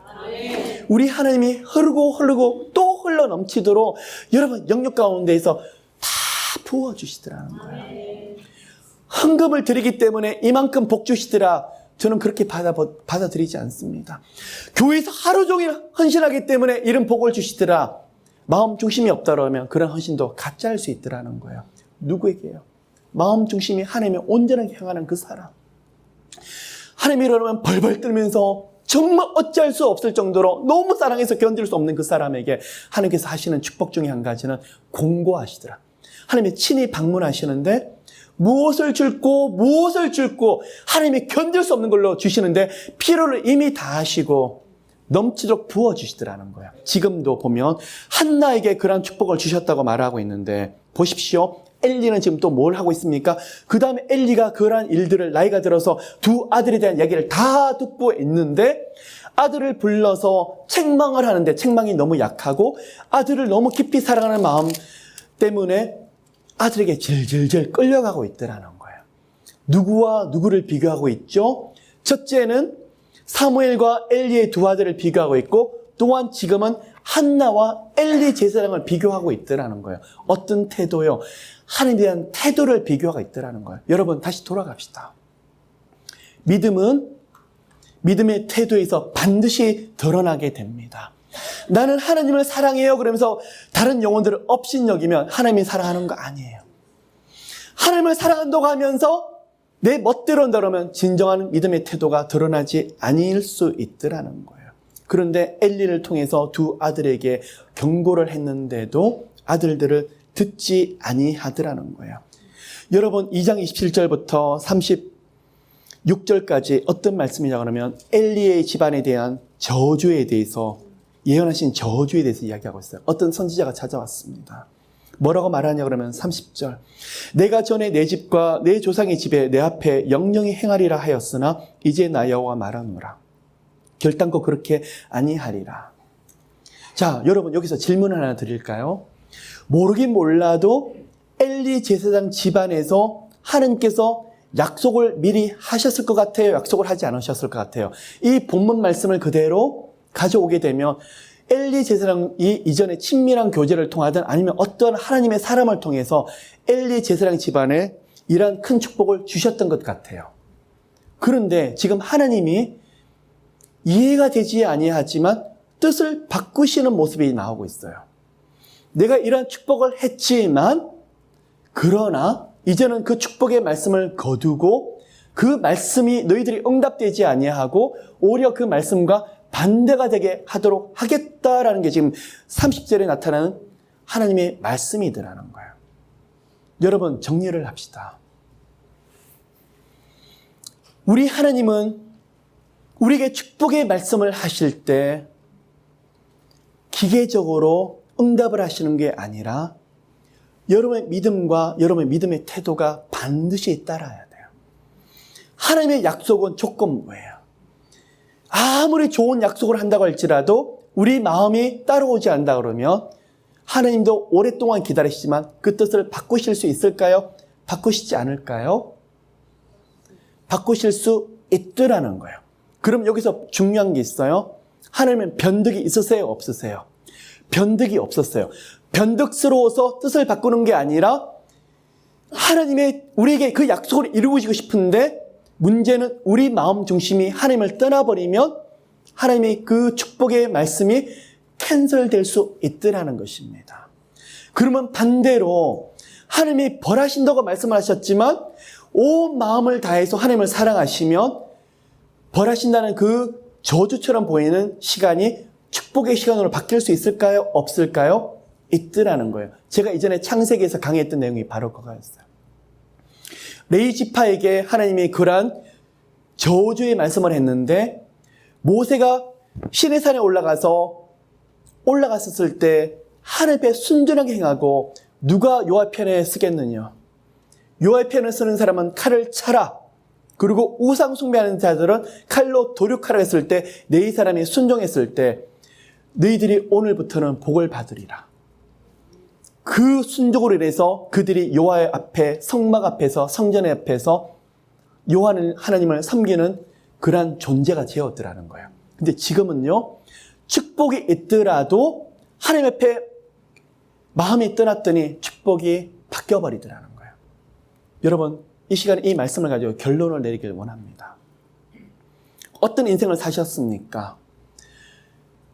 Speaker 1: 우리 하나님이 흐르고 또 흘러 넘치도록 여러분 영역 가운데에서 다 부어주시더라는 거예요. 헌금을 드리기 때문에 이만큼 복 주시더라, 저는 그렇게 받아들이지 않습니다. 교회에서 하루 종일 헌신하기 때문에 이런 복을 주시더라, 마음 중심이 없다 그러면 그런 헌신도 가짜일 수 있더라는 거예요. 누구에게요? 마음 중심이 하나님의 온전하게 향하는 그 사람. 하나님이 그러면 벌벌 떨면서 정말 어찌할 수 없을 정도로 너무 사랑해서 견딜 수 없는 그 사람에게 하나님께서 하시는 축복 중에 한 가지는 공고하시더라. 하나님이 친히 방문하시는데 무엇을 줄고 하나님이 견딜 수 없는 걸로 주시는데 필요를 이미 다 하시고 넘치도록 부어주시더라는 거예요. 지금도 보면 한나에게 그런 축복을 주셨다고 말하고 있는데 보십시오. 엘리는 지금 또 뭘 하고 있습니까? 그 다음에 엘리가 그러한 일들을 나이가 들어서 두 아들에 대한 이야기를 다 듣고 있는데 아들을 불러서 책망을 하는데 책망이 너무 약하고 아들을 너무 깊이 사랑하는 마음 때문에 아들에게 질질질 끌려가고 있더라는 거예요. 누구와 누구를 비교하고 있죠? 첫째는 사무엘과 엘리의 두 아들을 비교하고 있고 또한 지금은 한나와 엘리 제사장을 비교하고 있더라는 거예요. 어떤 태도요? 하나님에 대한 태도를 비교하고 있더라는 거예요. 여러분 다시 돌아갑시다. 믿음은 믿음의 태도에서 반드시 드러나게 됩니다. 나는 하나님을 사랑해요 그러면서 다른 영혼들을 업신여기면 하나님이 사랑하는 거 아니에요. 하나님을 사랑한다고 하면서 내 멋대로 한다 그러면 진정한 믿음의 태도가 드러나지 아닐 수 있더라는 거예요. 그런데 엘리를 통해서 두 아들에게 경고를 했는데도 아들들을 듣지 아니하더라는 거예요. 여러분 2장 27절부터 36절까지 어떤 말씀이냐고 하면 엘리의 집안에 대한 저주에 대해서 예언하신 저주에 대해서 이야기하고 있어요. 어떤 선지자가 찾아왔습니다. 뭐라고 말하냐 그러면 30절 내가 전에 내 집과 내 조상의 집에 내 앞에 영영히 행하리라 하였으나 이제 나 여호와 말하노라 결단코 그렇게 아니하리라. 자, 여러분 여기서 질문 하나 드릴까요? 모르긴 몰라도 엘리 제사장 집안에서 하나님께서 약속을 미리 하셨을 것 같아요? 약속을 하지 않으셨을 것 같아요? 이 본문 말씀을 그대로 가져오게 되면 엘리 제사장이 이전에 친밀한 교제를 통하든 아니면 어떤 하나님의 사람을 통해서 엘리 제사장 집안에 이러한 큰 축복을 주셨던 것 같아요. 그런데 지금 하나님이 이해가 되지 아니하지만 뜻을 바꾸시는 모습이 나오고 있어요. 내가 이러한 축복을 했지만 그러나 이제는 그 축복의 말씀을 거두고 그 말씀이 너희들이 응답되지 아니하고 오히려 그 말씀과 반대가 되게 하도록 하겠다라는 게 지금 30절에 나타나는 하나님의 말씀이더라는 거예요. 여러분 정리를 합시다. 우리 하나님은 우리에게 축복의 말씀을 하실 때 기계적으로 응답을 하시는 게 아니라 여러분의 믿음과 여러분의 믿음의 태도가 반드시 따라야 돼요. 하나님의 약속은 조건부예요. 아무리 좋은 약속을 한다고 할지라도 우리 마음이 따라오지 않는다 그러면 하나님도 오랫동안 기다리시지만 그 뜻을 바꾸실 수 있을까요? 바꾸시지 않을까요? 바꾸실 수 있더라는 거예요. 그럼 여기서 중요한 게 있어요. 하나님은 변덕이 있으세요? 없으세요? 변덕이 없었어요. 변덕스러워서 뜻을 바꾸는 게 아니라 하나님의 우리에게 그 약속을 이루시고 싶은데 문제는 우리 마음 중심이 하나님을 떠나버리면 하나님이 그 축복의 말씀이 캔슬될 수 있더라는 것입니다. 그러면 반대로 하나님이 벌하신다고 말씀을 하셨지만 온 마음을 다해서 하나님을 사랑하시면 벌하신다는 그 저주처럼 보이는 시간이 축복의 시간으로 바뀔 수 있을까요? 없을까요? 있더라는 거예요. 제가 이전에 창세기에서 강의했던 내용이 바로 그거였어요. 레위 지파에게 하나님이 그러한 저주의 말씀을 했는데 모세가 시내산에 올라갔었을 때 하나님 앞에 순전하게 행하고 누가 여호와 편에 쓰겠느냐? 여호와 편에 쓰는 사람은 칼을 차라. 그리고 우상 숭배하는 자들은 칼로 도륙하라 했을 때 네 사람이 순종했을 때 너희들이 오늘부터는 복을 받으리라. 그 순종으로 인해서 그들이 여호와 앞에, 성막 앞에서, 성전 앞에서 하나님을 섬기는 그러한 존재가 되었더라는 거예요. 근데 지금은요, 축복이 있더라도 하나님 앞에 마음이 떠났더니 축복이 바뀌어버리더라는 거예요. 여러분, 이 시간에 이 말씀을 가지고 결론을 내리길 원합니다. 어떤 인생을 사셨습니까?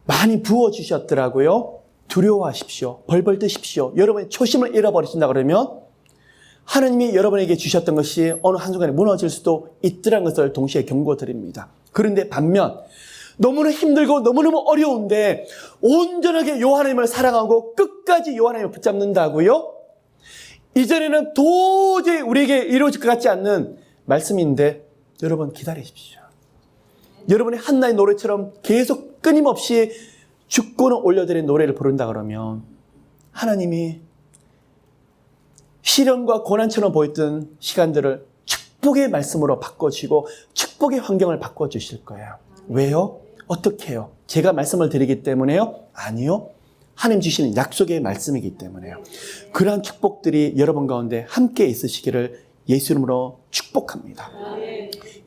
Speaker 1: 많이 부어주셨더라고요. 두려워하십시오. 벌벌 뜨십시오. 여러분의 초심을 잃어버리신다 그러면 하나님이 여러분에게 주셨던 것이 어느 한순간에 무너질 수도 있더라는 것을 동시에 경고드립니다. 그런데 반면 너무나 힘들고 너무너무 어려운데 온전하게 요 하나님을 사랑하고 끝까지 요 하나님을 붙잡는다고요? 이전에는 도저히 우리에게 이루어질 것 같지 않는 말씀인데 여러분 기다리십시오. 여러분이 한나의 노래처럼 계속 끊임없이 죽고는 올려드린 노래를 부른다 그러면 하나님이 시련과 고난처럼 보였던 시간들을 축복의 말씀으로 바꿔주시고 축복의 환경을 바꿔주실 거예요. 왜요? 어떻게 해요? 제가 말씀을 드리기 때문에요? 아니요. 하나님 주시는 약속의 말씀이기 때문에요. 그러한 축복들이 여러분 가운데 함께 있으시기를 예수 이름으로 축복합니다.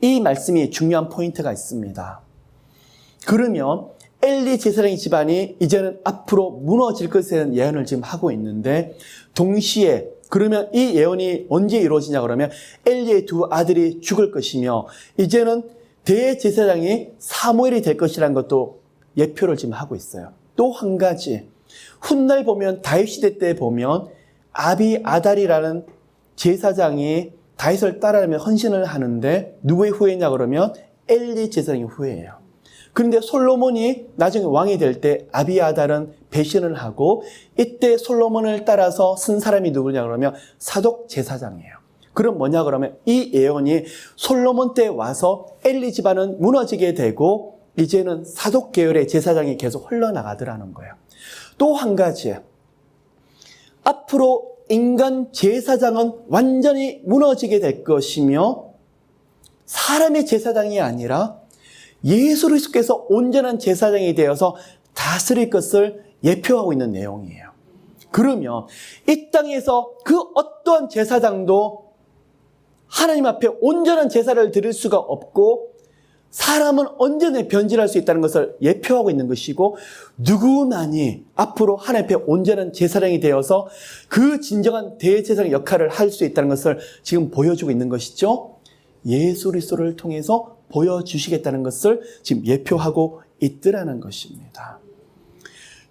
Speaker 1: 이 말씀이 중요한 포인트가 있습니다. 그러면 엘리 제사장의 집안이 이제는 앞으로 무너질 것에 대한 예언을 지금 하고 있는데 동시에 그러면 이 예언이 언제 이루어지냐 그러면 엘리의 두 아들이 죽을 것이며 이제는 대제사장이 사무엘이 될 것이라는 것도 예표를 지금 하고 있어요. 또 한 가지 훗날 보면 다윗 시대 때 보면 아비아달이라는 제사장이 다윗을 따르며 헌신을 하는데 누구의 후예냐 그러면 엘리 제사장의 후예예요. 그런데 솔로몬이 나중에 왕이 될 때 아비아달은 배신을 하고 이때 솔로몬을 따라서 쓴 사람이 누구냐 그러면 사독 제사장이에요. 그럼 뭐냐 그러면 이 예언이 솔로몬 때 와서 엘리 집안은 무너지게 되고 이제는 사독 계열의 제사장이 계속 흘러나가더라는 거예요. 또 한 가지 앞으로 인간 제사장은 완전히 무너지게 될 것이며 사람의 제사장이 아니라 예수 그리스도께서 온전한 제사장이 되어서 다스릴 것을 예표하고 있는 내용이에요. 그러면 이 땅에서 그 어떠한 제사장도 하나님 앞에 온전한 제사를 드릴 수가 없고 사람은 언제나 변질할 수 있다는 것을 예표하고 있는 것이고 누구만이 앞으로 하나님 앞에 온전한 제사장이 되어서 그 진정한 대제사장 역할을 할 수 있다는 것을 지금 보여주고 있는 것이죠. 예수 그리스도를 통해서 보여주시겠다는 것을 지금 예표하고 있더라는 것입니다.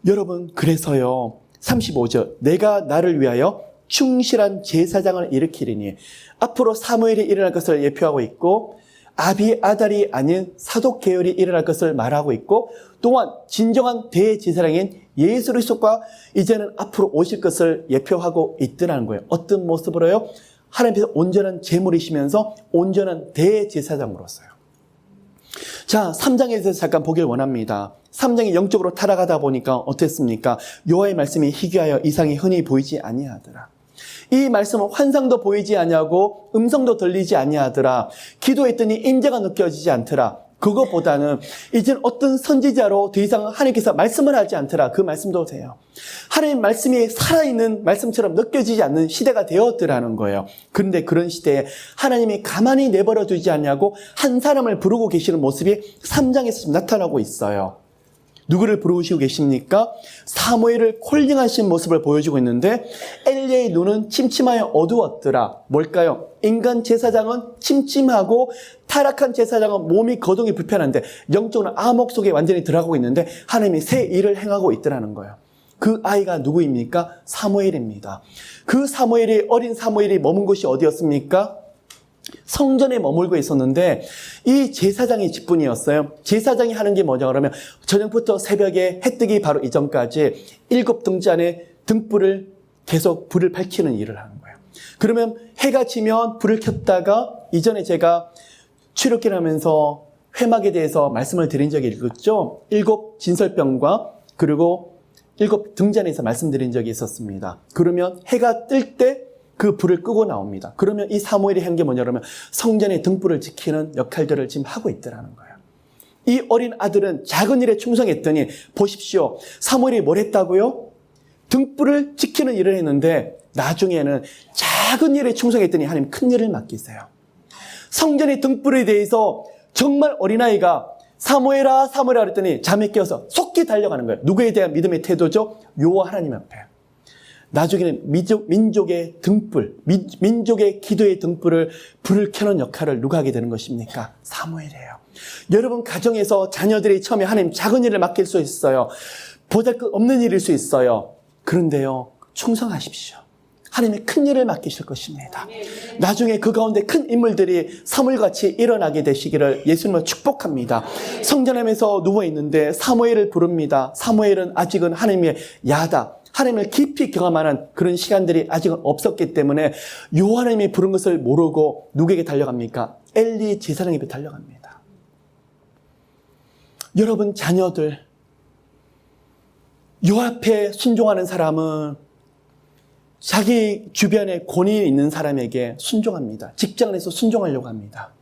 Speaker 1: 여러분 그래서요 35절 내가 나를 위하여 충실한 제사장을 일으키리니 앞으로 사무엘이 일어날 것을 예표하고 있고 아비아달이 아닌 사독 계열이 일어날 것을 말하고 있고 또한 진정한 대제사장인 예수 그리스도가 이제는 앞으로 오실 것을 예표하고 있더라는 거예요. 어떤 모습으로요? 하나님께서 온전한 제물이시면서 온전한 대제사장으로서요. 자, 3장에서 잠깐 보길 원합니다. 3장이 영적으로 타락하다 보니까 어땠습니까? 여호와의 말씀이 희귀하여 이상이 흔히 보이지 아니하더라. 이 말씀은 환상도 보이지 아니하고 음성도 들리지 아니하더라. 기도했더니 임재가 느껴지지 않더라. 그것보다는 이제는 어떤 선지자로 더 이상 하나님께서 말씀을 하지 않더라. 그 말씀도 돼요. 하나님 말씀이 살아있는 말씀처럼 느껴지지 않는 시대가 되었더라는 거예요. 그런데 그런 시대에 하나님이 가만히 내버려 두지 않냐고 한 사람을 부르고 계시는 모습이 3장에서 좀 나타나고 있어요. 누구를 부르시고 계십니까? 사무엘을 콜링하신 모습을 보여주고 있는데 엘리의 눈은 침침하여 어두웠더라. 뭘까요? 인간 제사장은 침침하고 타락한 제사장은 몸이 거동이 불편한데 영적으로 암흑 속에 완전히 들어가고 있는데 하나님이 새 일을 행하고 있더라는 거예요. 그 아이가 누구입니까? 사무엘입니다. 그 사무엘이 어린 사무엘이 머문 곳이 어디였습니까? 성전에 머물고 있었는데 이 제사장이 직분이었어요. 제사장이 하는 게 뭐냐 그러면 저녁부터 새벽에 해 뜨기 바로 이전까지 7등잔에 등불을 계속 불을 밝히는 일을 하는 거예요. 그러면 해가 지면 불을 켰다가 이전에 제가 출애굽기를 하면서 회막에 대해서 말씀을 드린 적이 있었죠. 7 진설병과 그리고 7 등잔에서 말씀드린 적이 있었습니다. 그러면 해가 뜰 때 그 불을 끄고 나옵니다. 그러면 이 사무엘이 한 게 뭐냐 그러면 성전의 등불을 지키는 역할들을 지금 하고 있더라는 거예요. 이 어린 아들은 작은 일에 충성했더니 보십시오. 사무엘이 뭘 했다고요? 등불을 지키는 일을 했는데 나중에는 작은 일에 충성했더니 하나님 큰 일을 맡기세요. 성전의 등불에 대해서 정말 어린아이가 사무엘아 사무엘아 그랬더니 잠에 깨어서 속히 달려가는 거예요. 누구에 대한 믿음의 태도죠? 여호와 하나님 앞에. 나중에는 민족의 등불, 민족의 기도의 등불을 불을 켜는 역할을 누가 하게 되는 것입니까? 사무엘이에요. 여러분 가정에서 자녀들이 처음에 하나님 작은 일을 맡길 수 있어요. 보잘것없는 일일 수 있어요. 그런데요, 충성하십시오. 하나님이 큰 일을 맡기실 것입니다. 나중에 그 가운데 큰 인물들이 사무엘같이 일어나게 되시기를 예수님을 축복합니다. 성전함에서 누워있는데 사무엘을 부릅니다. 사무엘은 아직은 하나님의 야다, 하나님을 깊이 경험하는 그런 시간들이 아직은 없었기 때문에 요 하나님이 부른 것을 모르고 누구에게 달려갑니까? 엘리 제사장에게 달려갑니다. 여러분 자녀들, 요 앞에 순종하는 사람은 자기 주변에 권위 있는 사람에게 순종합니다. 직장에서 순종하려고 합니다.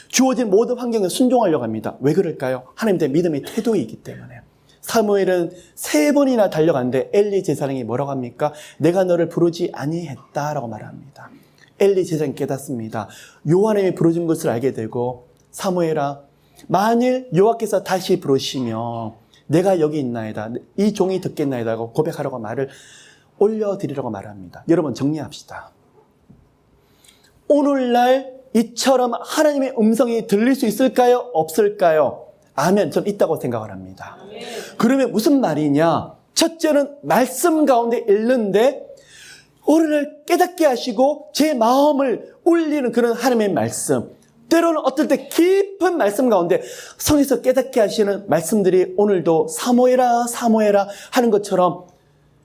Speaker 1: 주어진 모든 환경에 순종하려고 합니다. 왜 그럴까요? 하나님 대 믿음의 태도이기 때문에. 사무엘은 3번이나 달려갔는데 엘리 제사장이 뭐라고 합니까? 내가 너를 부르지 아니했다라고 말합니다. 엘리 제사장이 깨닫습니다. 여호와님이 부르신 것을 알게 되고 사무엘아 만일 여호와께서 다시 부르시면 내가 여기 있나이다. 이 종이 듣겠나이다 하고 고백하라고 말을 올려드리라고 말합니다. 여러분 정리합시다. 오늘날 이처럼 하나님의 음성이 들릴 수 있을까요? 없을까요? 아멘. 전 있다고 생각을 합니다. 그러면 무슨 말이냐? 첫째는 말씀 가운데 읽는데 오늘날 깨닫게 하시고 제 마음을 울리는 그런 하나님의 말씀. 때로는 어떨 때 깊은 말씀 가운데 성에서 깨닫게 하시는 말씀들이 오늘도 사모해라 사모해라 하는 것처럼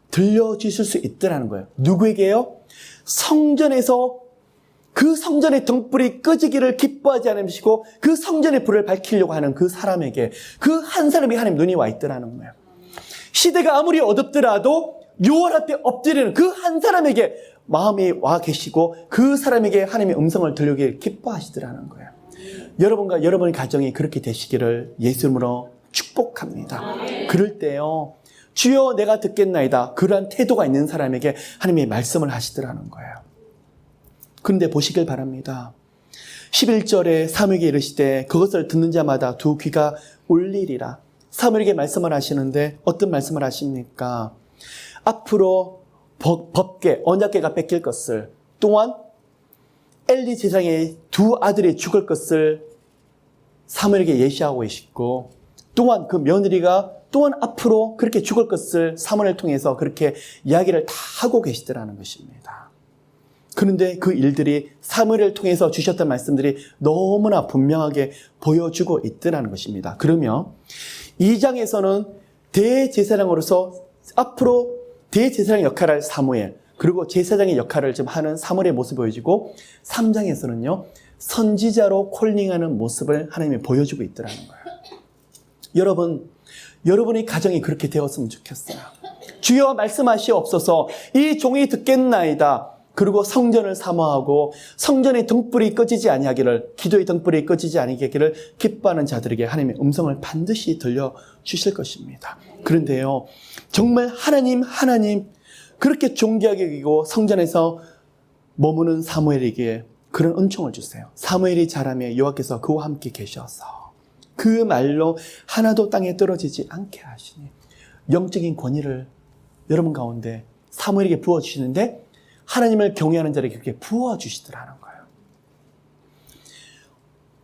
Speaker 1: 들려주실 수 있더라는 거예요. 누구에게요? 성전에서 그 성전의 등불이 꺼지기를 기뻐하지 않으시고 그 성전의 불을 밝히려고 하는 그 사람에게, 그 한 사람이 하나님 눈이 와 있더라는 거예요. 시대가 아무리 어둡더라도 요한 앞에 엎드리는 그 한 사람에게 마음이 와 계시고 그 사람에게 하나님의 음성을 들려주길 기뻐하시더라는 거예요. 여러분과 여러분의 가정이 그렇게 되시기를 예수님으로 축복합니다. 그럴 때요, 주여 내가 듣겠나이다. 그러한 태도가 있는 사람에게 하나님의 말씀을 하시더라는 거예요. 그런데 보시길 바랍니다. 11절에 사무엘에게 이르시되 그것을 듣는 자마다 두 귀가 울리리라. 사무엘에게 말씀을 하시는데 어떤 말씀을 하십니까? 앞으로 법궤, 언약궤가 뺏길 것을, 또한 엘리 제사장의 두 아들이 죽을 것을 사무엘에게 예시하고 계시고, 또한 그 며느리가 또한 앞으로 그렇게 죽을 것을 사무엘을 통해서 그렇게 이야기를 다 하고 계시더라는 것입니다. 그런데 그 일들이 사무엘을 통해서 주셨던 말씀들이 너무나 분명하게 보여주고 있더라는 것입니다. 그러면 2장에서는 대제사장으로서 앞으로 대제사장 역할을 할 사무엘, 그리고 제사장의 역할을 좀 하는 사무엘의 모습이 보여지고 3장에서는요 선지자로 콜링하는 모습을 하나님이 보여주고 있더라는 거예요. 여러분의 가정이 그렇게 되었으면 좋겠어요. 주여 말씀하시옵소서. 이 종이 듣겠나이다. 그리고 성전을 사모하고 성전의 등불이 꺼지지 아니하기를, 기도의 등불이 꺼지지 아니하기를 기뻐하는 자들에게 하나님의 음성을 반드시 들려주실 것입니다. 그런데요, 정말 하나님 그렇게 존귀하게 여기고 성전에서 머무는 사무엘에게 그런 은총을 주세요. 사무엘이 자라매 여호와께서 그와 함께 계셔서 그 말로 하나도 땅에 떨어지지 않게 하시니 영적인 권위를 여러분 가운데 사무엘에게 부어주시는데 하나님을 경외하는 자에게 그렇게 부어주시더라는 거예요.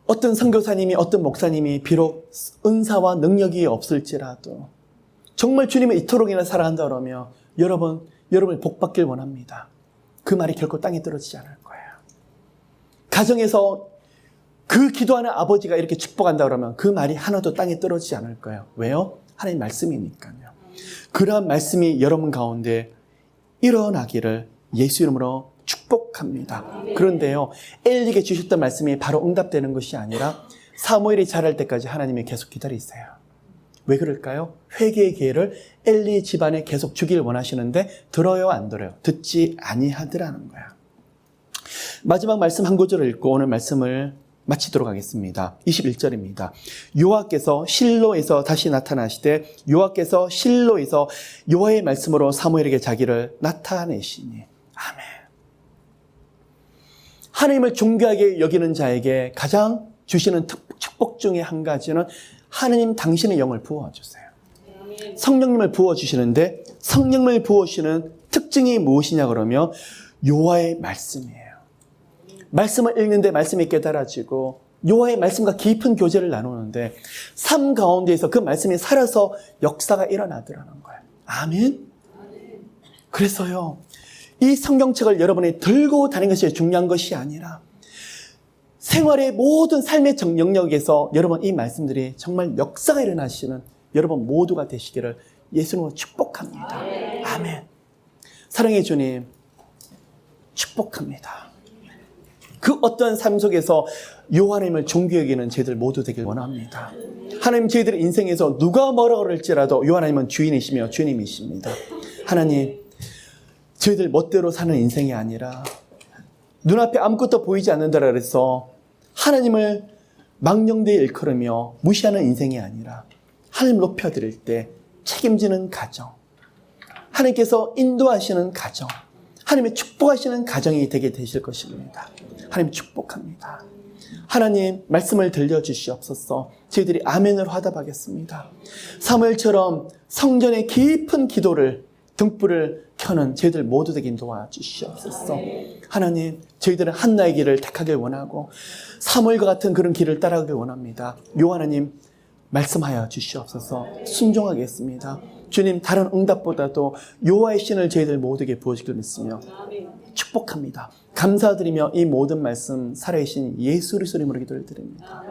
Speaker 1: 어떤 선교사님이, 어떤 목사님이 비록 은사와 능력이 없을지라도 정말 주님을 이토록이나 사랑한다 그러면 여러분을 복받길 원합니다. 그 말이 결코 땅에 떨어지지 않을 거예요. 가정에서 그 기도하는 아버지가 이렇게 축복한다 그러면 그 말이 하나도 땅에 떨어지지 않을 거예요. 왜요? 하나님 말씀이니까요. 그러한 말씀이 여러분 가운데 일어나기를 예수 이름으로 축복합니다. 그런데요, 엘리에게 주셨던 말씀이 바로 응답되는 것이 아니라 사무엘이 자랄 때까지 하나님이 계속 기다리세요. 왜 그럴까요? 회개의 기회를 엘리 집안에 계속 주길 원하시는데 들어요, 안 들어요? 듣지 아니하더라는 거야. 마지막 말씀 한 구절을 읽고 오늘 말씀을 마치도록 하겠습니다. 21절입니다. 여호와께서 실로에서 다시 나타나시되 여호와께서 실로에서 여호와의 말씀으로 사무엘에게 자기를 나타내시니. 아멘. 하나님을 존귀하게 여기는 자에게 가장 주시는 축복 중에 한 가지는 하나님 당신의 영을 부어주세요. 성령님을 부어주시는데 성령님을 부어주시는 특징이 무엇이냐 그러면 여호와의 말씀이에요. 말씀을 읽는데 말씀이 깨달아지고 여호와의 말씀과 깊은 교제를 나누는데 삶 가운데에서 그 말씀이 살아서 역사가 일어나더라는 거예요. 아멘. 그래서요, 이 성경책을 여러분이 들고 다니는 것이 중요한 것이 아니라 생활의 모든 삶의 영역에서 여러분 이 말씀들이 정말 역사가 일어나시는 여러분 모두가 되시기를 예수님으로 축복합니다. 아멘. 사랑의 주님, 축복합니다. 그 어떤 삶 속에서 하나님을 존귀히 여기는 저희들 모두 되길 원합니다. 하나님, 저희들의 인생에서 누가 뭐라 그럴지라도 하나님은 주인이시며 주님이십니다. 하나님, 저희들 멋대로 사는 인생이 아니라 눈앞에 아무것도 보이지 않는다라 그래서 하나님을 망령되이 일컬으며 무시하는 인생이 아니라 하나님 높여드릴 때 책임지는 가정, 하나님께서 인도하시는 가정, 하나님의 축복하시는 가정이 되게 되실 것입니다. 하나님 축복합니다. 하나님 말씀을 들려주시옵소서. 저희들이 아멘을 화답하겠습니다. 사무엘처럼 성전의 깊은 기도를 등불을 켜는 저희들 모두 되긴 도와주시옵소서. 하나님, 저희들은 한나의 길을 택하길 원하고 사무엘과 같은 그런 길을 따라가길 원합니다. 하나님 말씀하여 주시옵소서. 순종하겠습니다. 주님, 다른 응답보다도 여호와의 신을 저희들 모두에게 부어주길 믿으며 축복합니다. 감사드리며 이 모든 말씀 살아계신 예수 그리스도 이름으로 기도를 드립니다.